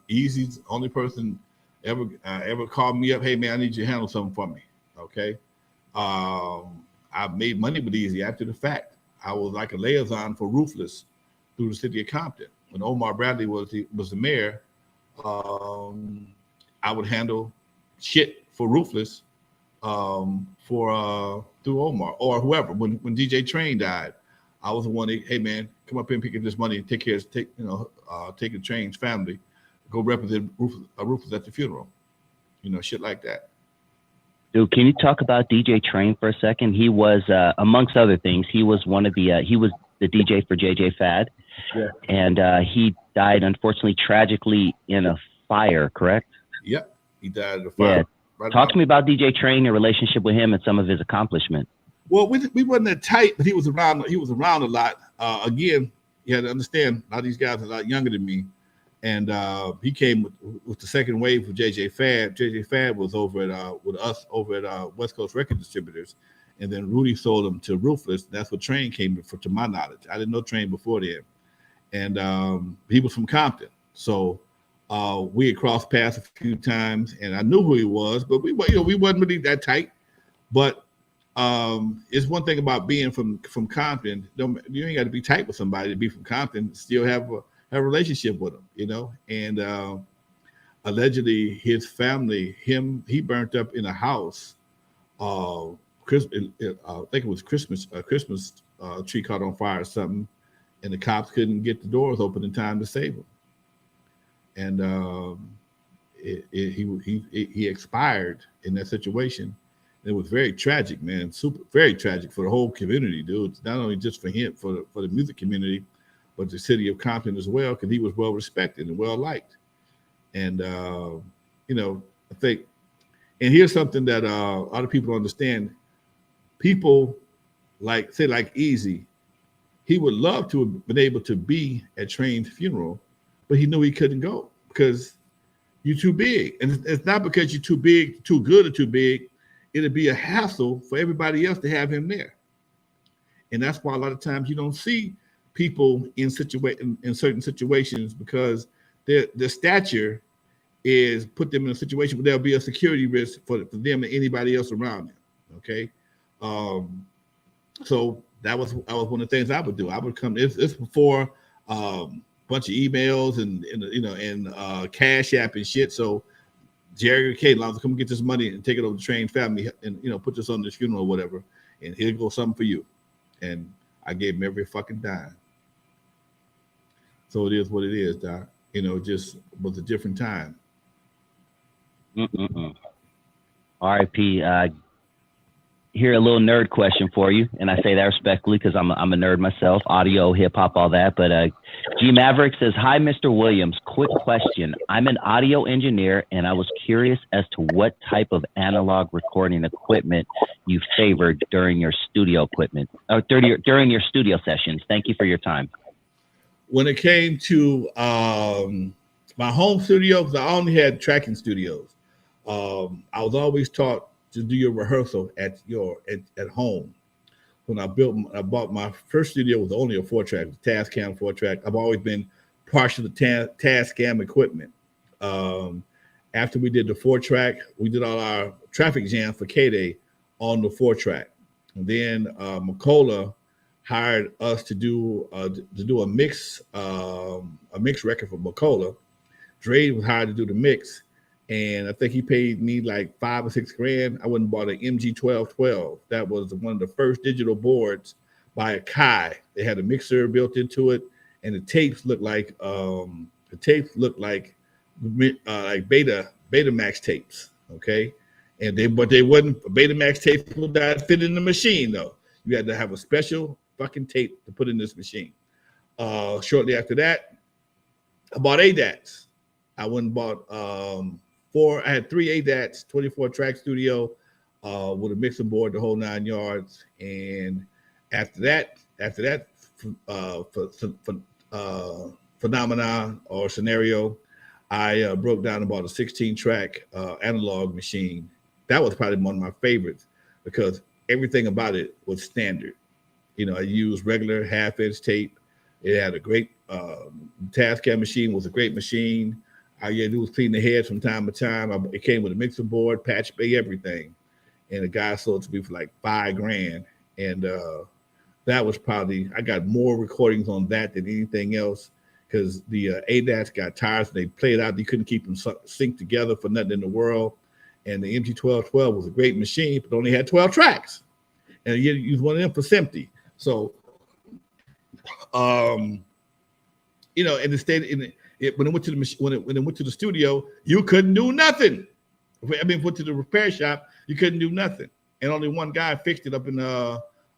Easy's the only person ever called me up. Hey man, I need you to handle something for me. Okay. I made money with Easy after the fact. I was like a liaison for Ruthless through the city of Compton. When Omar Bradley was the mayor, I would handle shit for Ruthless through Omar or whoever. When DJ Train died, I was the one that, hey man, come up here and pick up this money and take the Train's family, go represent Ruthless at the funeral. Shit like that. Dude, can you talk about DJ Train for a second? He was, amongst other things, he was he was the DJ for JJ Fad. Yeah. And he died, unfortunately, tragically in a fire, correct? Yep, he died in a fire. Yeah. Right. Talk to me about DJ Train, your relationship with him and some of his accomplishments. Well, we wasn't that tight, but he was around a lot. Again, you had to understand, a lot of these guys are a lot younger than me. And he came with the second wave of JJ Fad. JJ Fad was over at with us over at West Coast Record Distributors, and then Rudy sold them to Ruthless. That's what Train came to my knowledge. I didn't know Train before then, and he was from Compton, so we had crossed paths a few times, and I knew who he was, but we wasn't really that tight. But it's one thing about being from Compton. You ain't got to be tight with somebody to be from Compton. Still have a relationship with him, and allegedly his family, he burnt up in a house. I think it was Christmas. A Christmas tree caught on fire or something, and the cops couldn't get the doors open in time to save him. And he expired in that situation. It was very tragic, man. Very tragic for the whole community, dude. Not only just for him, for the music community, but the city of Compton as well, because he was well respected and well liked. And I think, and here's something that a lot of people understand. People like Easy, he would love to have been able to be at Train's funeral, but he knew he couldn't go because you're too big. And it's not because you're too big, too good, or too big. It'd be a hassle for everybody else to have him there. And that's why a lot of times you don't see people in certain situations, because their stature is put them in a situation where there'll be a security risk for them and anybody else around them. Okay. So that was one of the things I would do. I would come, it's before a bunch of emails and Cash App and shit. So Jerry, okay, Lonzo, come get this money and take it over to Train family and, put this on this funeral or whatever. And here goes something for you. And I gave him every fucking dime. So it is what it is, Doc. It just was a different time. R.I.P. Here, a little nerd question for you, and I say that respectfully because I'm a nerd myself, audio, hip hop, all that. But G Maverick says, "Hi, Mr. Williams. Quick question. I'm an audio engineer, and I was curious as to what type of analog recording equipment you favored during your studio during your studio sessions. Thank you for your time." When it came to my home studio, because I only had tracking studios, I was always taught to do your rehearsal at home. When I bought my first studio, was only a 4-track, Tascam 4-track. I've always been partial to Tascam equipment. After we did the 4-track, we did all our traffic jams for K-Day on the 4-track. And then McCullough hired us to do a mix record for McCullough. Dre was hired to do the mix. And I think he paid me like $5 or $6 grand. I went and bought an MG1212. That was one of the first digital boards by Akai. They had a mixer built into it, and the tapes looked like Betamax tapes. Okay, but they wasn't Betamax tapes that fit in the machine though. You had to have a special fucking tape to put in this machine. Shortly after that, I bought ADATs. I went and bought I had 3 ADATs, 24-track studio with a mixing board, the whole 9 yards. And after that phenomenon or scenario, I broke down and bought a 16-track analog machine. That was probably one of my favorites because everything about it was standard. I used regular half-inch tape. It had a great Tascam machine, was a great machine. All you had to do was clean the heads from time to time. It came with a mixer board, patch bay, everything. And the guy sold it to me for like $5 grand. And that was probably, I got more recordings on that than anything else because the ADATs got tired. So they played out. You couldn't keep them synced together for nothing in the world. And the MG1212 was a great machine, but only had 12 tracks. And you use one of them for SMPTE. So, and the state when it went to the machine, when it went to the studio, you couldn't do nothing. Went to the repair shop, you couldn't do nothing, and only one guy fixed it up in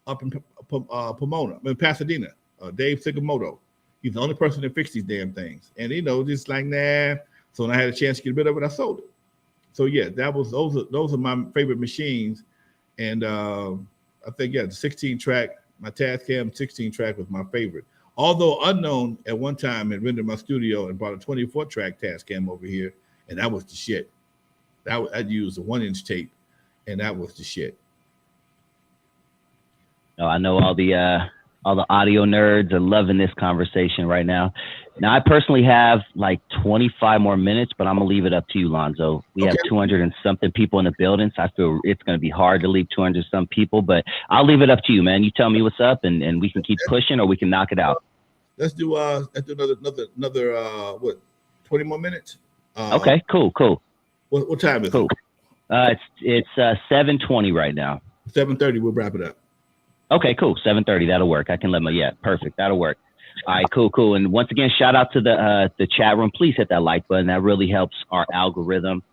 Pomona, Pasadena. Dave Sakamoto. He's the only person that fixed these damn things, and just like nah. So when I had a chance to get rid of it, I sold it. So yeah, those are my favorite machines, and I think the 16-track, my Tascam 16-track was my favorite. Although Unknown at one time had rented my studio and bought a 24-track Tascam over here, and that was the shit. I'd used a 1-inch tape, and that was the shit. Oh, I know all the audio nerds are loving this conversation right now. Now, I personally have like 25 more minutes, but I'm gonna leave it up to you, Lonzo. We have 200 and something people in the building, so I feel it's gonna be hard to leave 200 some people. But I'll leave it up to you, man. You tell me what's up, and we can keep pushing, or we can knock it out. Let's do another 20 more minutes. Okay, cool. What time is it? It's 7:20 right now. 7:30. We'll wrap it up. Okay, cool. 7:30. That'll work. I can let perfect. That'll work. All right, cool. And once again, shout out to the chat room. Please hit that like button. That really helps our algorithm.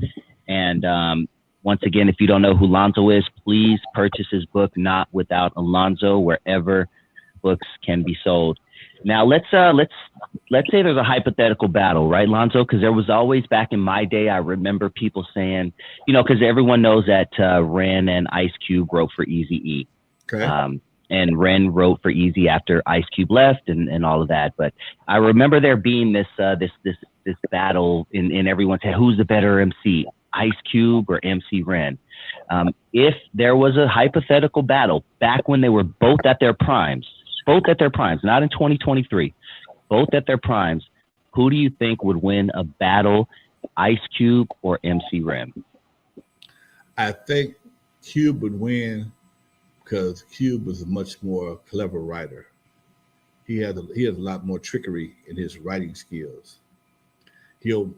And once again, if you don't know who Lonzo is, please purchase his book, Not Without Alonzo, wherever books can be sold. Now let's say there's a hypothetical battle, right, Lonzo? Because there was always, back in my day, I remember people saying, because everyone knows that Ren and Ice Cube wrote for Eazy-E. Okay. And Ren wrote for Eazy after Ice Cube left and all of that. But I remember there being this battle in everyone's head. Who's the better MC, Ice Cube or MC Ren? If there was a hypothetical battle back when they were both at their primes, not in 2023, both at their primes, who do you think would win a battle, Ice Cube or MC Ren? I think Cube would win because Cube is a much more clever writer. He has a lot more trickery in his writing skills. He'll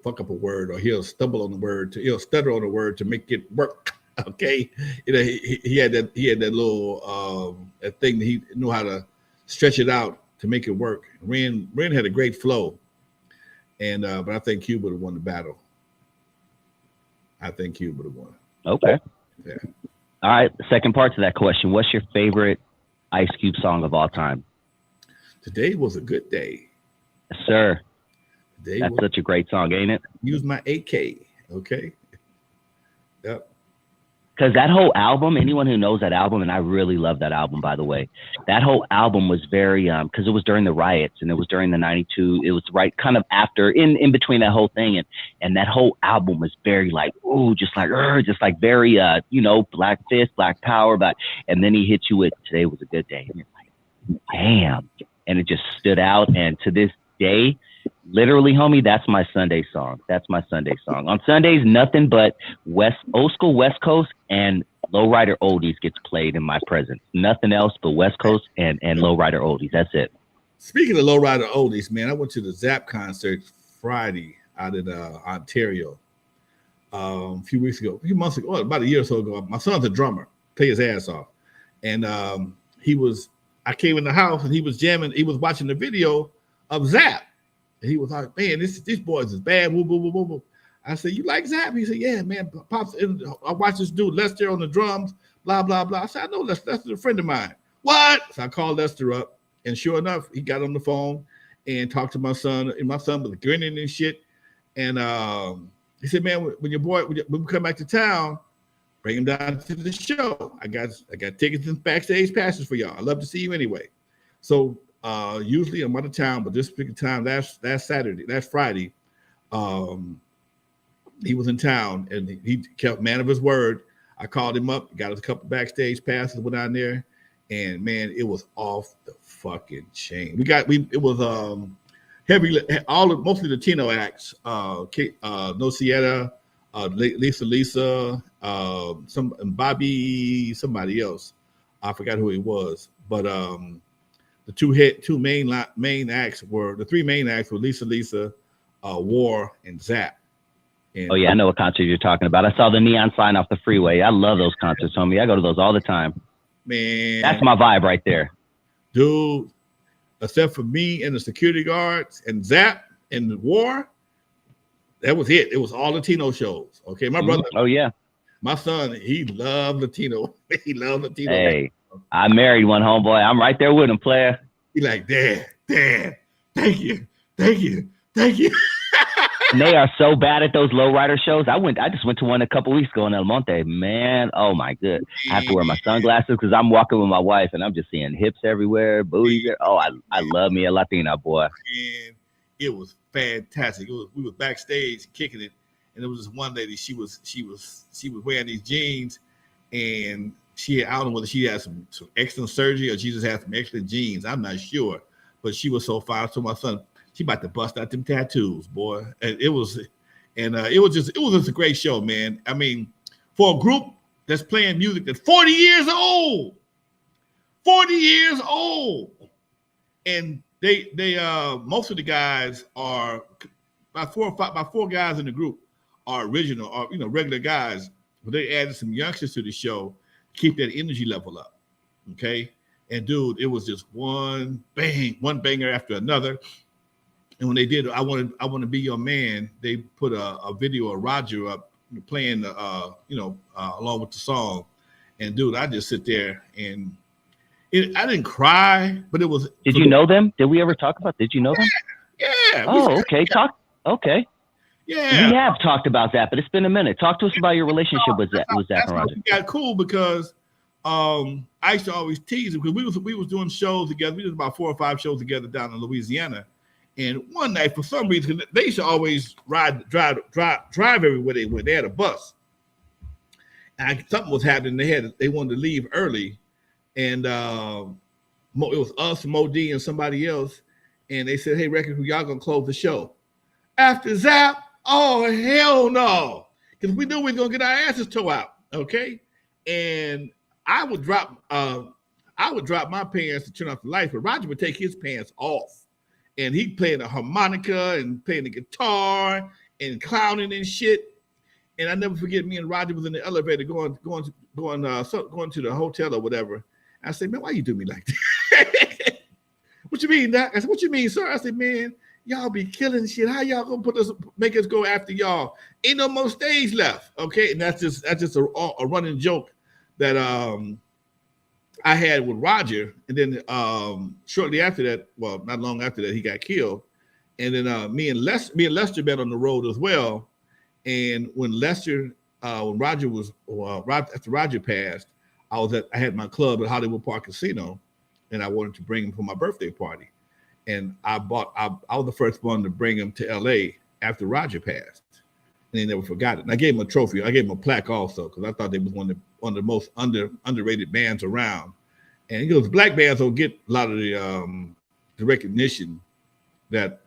fuck up a word, or he'll stumble on the word, he'll stutter on a word to make it work. Okay, he had that little that thing that he knew how to stretch it out to make it work. Ren had a great flow, and but I think Cube would have won the battle. I think Cube would have won. Okay. Yeah. All right. Second part to that question: what's your favorite Ice Cube song of all time? Today was a good day. Yes, sir. Today That's such a great song, ain't it? Use my AK. Okay. Yep. Because that whole album, anyone who knows that album, and I really love that album, by the way, that whole album was very, because it was during the riots and it was during the 92, it was right kind of after, in between that whole thing. And that whole album was very like, ooh, just like very, Black Fist, Black Power. And then he hit you with Today Was a Good Day. And you're like, damn. And it just stood out. And to this day, literally, homie, that's my Sunday song. On Sundays, nothing but old school West Coast and lowrider oldies gets played in my presence. Nothing else but West Coast and lowrider oldies. That's it. Speaking of lowrider oldies, man, I went to the Zapp concert Friday out in Ontario a few months ago, about a year or so ago. My son's a drummer, play his ass off. And I came in the house and he was jamming. He was watching the video of Zapp. And he was like, man, these boys is bad. Woo, woo, woo, woo, woo. I said, you like Zapp? He said, yeah, man. Pops, I watched this dude, Lester, on the drums, blah, blah, blah. I said, I know Lester. Lester's a friend of mine. What? So I called Lester up. And sure enough, he got on the phone and talked to my son. And my son was grinning and shit. And he said, man, when we come back to town, bring him down to the show. I got tickets and backstage passes for y'all. I'd love to see you anyway. So usually I'm out of town, but this particular time, last Friday, he was in town and he kept man of his word. I called him up, got us a couple backstage passes, went down there, and man, it was off the fucking chain. It was heavy, mostly Latino acts. No-snitching, Lisa, some Bobby, somebody else. I forgot who it was, but the three main acts were Lisa, War, and Zapp. And, oh yeah, I know what concert you're talking about. I saw the neon sign off the freeway. I love those concerts, homie. I go to those all the time. Man, that's my vibe right there, dude. Except for me and the security guards and Zapp and the War, that was it. It was all Latino shows. Okay, my brother. Oh yeah, my son. He loved Latino. He loved Latino. Hey, I married one, homeboy. I'm right there with him, player. He like, Dad, thank you. And they are so bad at those lowrider shows. I just went to one a couple weeks ago in El Monte. Man, oh my good. I have to wear my sunglasses because I'm walking with my wife and I'm just seeing hips everywhere, booties there. Oh, I love me a Latina, boy. And it was fantastic. We were backstage kicking it, and there was this one lady. She was wearing these jeans, and I don't know whether she had some excellent surgery or she just had some excellent jeans. I'm not sure, but she was so fine. So my son, she about to bust out them tattoos, boy. And it was just a great show, man. I mean, for a group that's playing music that's 40 years old, and they most of the guys are about four guys in the group are original, or regular guys, but they added some youngsters to the show, keep that energy level up. Okay, And dude, it was just one banger after another. And when they did I Want to Be Your Man, they put a video of Roger up playing along with the song. And dude, I just sit there and I didn't cry, but it was. Did you know them? Did we ever talk about? Did you know them? Yeah. Oh, okay. Okay. Yeah. We have talked about that, but it's been a minute. Talk to us about your relationship with Zapp and Roger. We got cool because I used to always tease him because we was doing shows together. We did about 4 or 5 shows together down in Louisiana. And one night, for some reason, they used to always drive everywhere they went. They had a bus, and something was happening. They wanted to leave early, and it was us, Mo D, and somebody else. And they said, "Hey, Record, y'all gonna close the show after Zapp?" Oh, hell no, because we knew we were gonna get our asses tore out. Okay, and I would drop my pants to turn off the lights, but Roger would take his pants off. And he playing the harmonica and playing the guitar and clowning and shit. And I never forget, me and Roger was in the elevator going to the hotel or whatever. I said, "Man, why you do me like that?" "What you mean, Doc?" I said, "What you mean, sir?" I said, "Man, y'all be killing shit. How y'all gonna make us go after y'all? Ain't no more stage left." Okay, and that's just a running joke that I had with Roger. And then shortly after that, well, not long after that, he got killed. And then me and Lester met on the road as well. And when Roger was after Roger passed, I had my club at Hollywood Park Casino, and I wanted to bring him for my birthday party. And I was the first one to bring him to LA after Roger passed. And they never forgot it. And I gave him a trophy. I gave him a plaque also, because I thought they was one of the most underrated bands around. And he goes, black bands don't get a lot of the recognition that,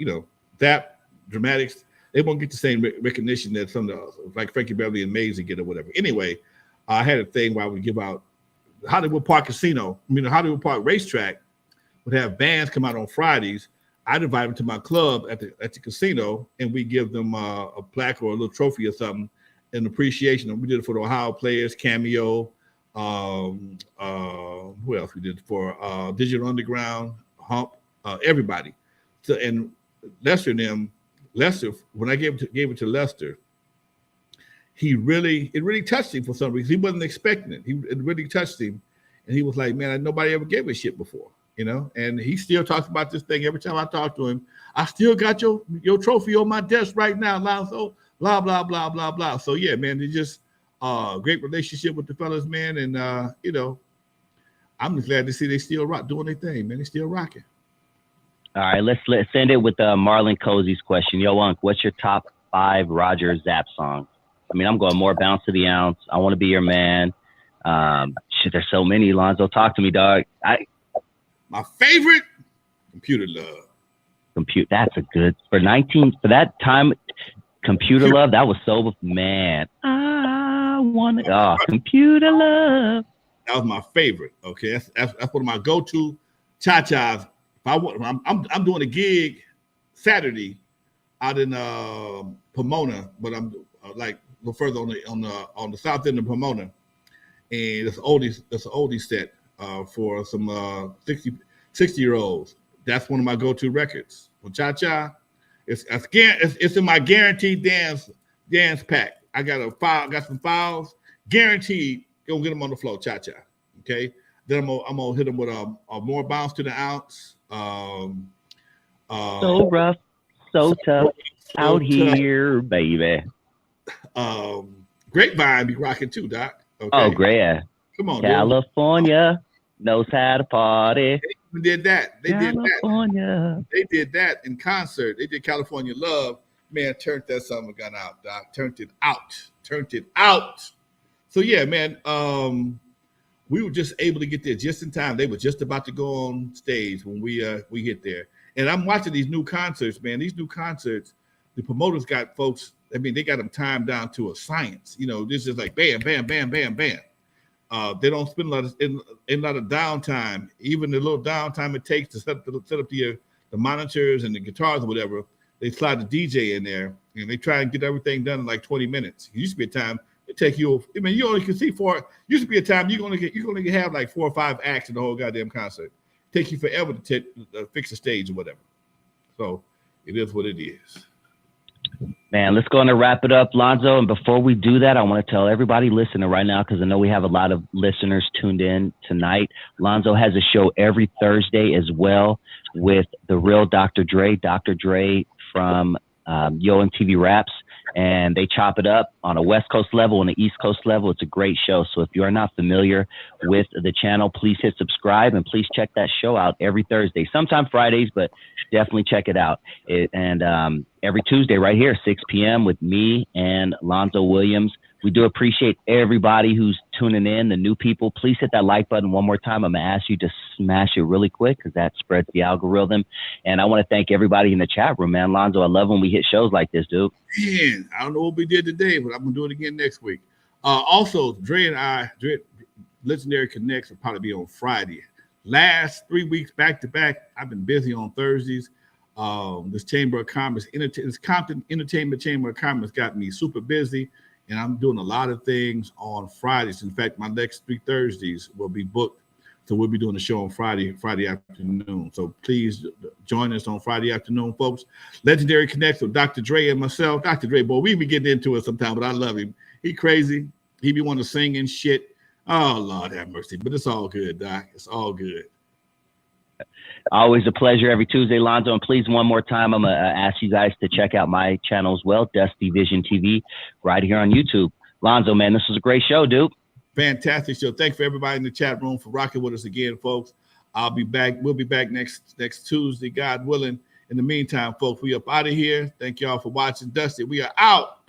that Dramatics, they won't get the same recognition that some of the, like Frankie Beverly and Maisie get or whatever. Anyway, I had a thing where I would give out Hollywood Park Casino, Hollywood Park Racetrack would have bands come out on Fridays. I'd invite them to my club at the casino, and we give them a plaque or a little trophy or something in appreciation. We did it for the Ohio Players, Cameo. Who else we did it for? Digital Underground, Hump, everybody. So, and Lester, when I gave it to Lester, it really touched him for some reason. He wasn't expecting it. It really touched him, and he was like, "Man, nobody ever gave a shit before." And he still talks about this thing every time I talk to him. "I still got your trophy on my desk right now, Lonzo, blah, blah, blah, blah, blah." So yeah, man, it's just great relationship with the fellas, man. And I'm just glad to see they still doing their thing, man. They still rocking. All right, let's end it with Marlon Cozy's question. Yo, Unc, what's your top 5 Roger Zapp songs? I mean, I'm going more Bounce to the Ounce. I Want to Be Your Man. Shit, there's so many, Lonzo. Talk to me, dog. My favorite, Computer Love. That's a good for that time. Computer Love. That was so, man. I want to. Computer Love. That was my favorite. Okay, that's one of my go-to cha-chas. I'm doing a gig Saturday out in Pomona, but I'm like a little further on the south end of Pomona, and it's an oldie set. For some 60-year-olds. That's one of my go-to records. For Cha-Cha, it's in my guaranteed dance pack. I got some files, guaranteed, go get them on the floor, Cha-Cha. Okay? Then I'm gonna hit them with a more Bounce to the Ounce. So rough, so tough, out here, baby. Grapevine be rocking too, Doc. Okay? Oh, great. Come on, California. Dude. Knows how to party. They did that. California. They did that in concert. They did California Love. Man, turned that summer gun out, Doc. Turned it out. So yeah, man. We were just able to get there just in time. They were just about to go on stage when we get there. And I'm watching these new concerts, man. These new concerts, the promoters got folks. I mean, they got them timed down to a science. This is like bam, bam, bam, bam, bam. They don't spend a lot of downtime, even the little downtime it takes to set up the monitors and the guitars or whatever. They slide the DJ in there, and they try and get everything done in like 20 minutes. It used to be a time It take you. I mean, you only can see four. Used to be a time you're gonna have like 4 or 5 acts in the whole goddamn concert. Take you forever to fix the stage or whatever. So it is what it is. Man, let's go on and wrap it up, Lonzo. And before we do that, I want to tell everybody listening right now, because I know we have a lot of listeners tuned in tonight. Lonzo has a show every Thursday as well with the real Dr. Dre. Dr. Dre from Yo MTV Raps. And they chop it up on a West Coast level and an East Coast level. It's a great show. So if you are not familiar with the channel, please hit subscribe and please check that show out every Thursday, sometime Fridays, but definitely check it out. Every Tuesday right here, 6 p.m. with me and Lonzo Williams. We do appreciate everybody who's tuning in, the new people. Please hit that like button one more time. I'm going to ask you to smash it really quick because that spreads the algorithm. And I want to thank everybody in the chat room, man. Lonzo, I love when we hit shows like this, dude. Man, I don't know what we did today, but I'm going to do it again next week. Also, Dre and I, Legendary Connects will probably be on Friday. Last 3 weeks back to back, I've been busy on Thursdays. This Chamber of Commerce, this Compton Entertainment Chamber of Commerce got me super busy. And I'm doing a lot of things on Fridays. In fact, my next 3 Thursdays will be booked. So we'll be doing the show on Friday afternoon. So please join us on Friday afternoon, folks. Legendary Connects with Dr. Dre and myself. Dr. Dre, boy, we be getting into it sometime, but I love him. He crazy. He be wanting to sing and shit. Oh, Lord have mercy. But it's all good, Doc. It's all good. Always a pleasure every Tuesday, Lonzo. And please, one more time, I'm going to ask you guys to check out my channel as well, Dusty Vision TV, right here on YouTube. Lonzo, man, this was a great show, dude. Fantastic show. Thanks for everybody in the chat room for rocking with us again, folks. I'll be back. We'll be back next Tuesday, God willing. In the meantime, folks, we up out of here. Thank y'all for watching. Dusty, we are out.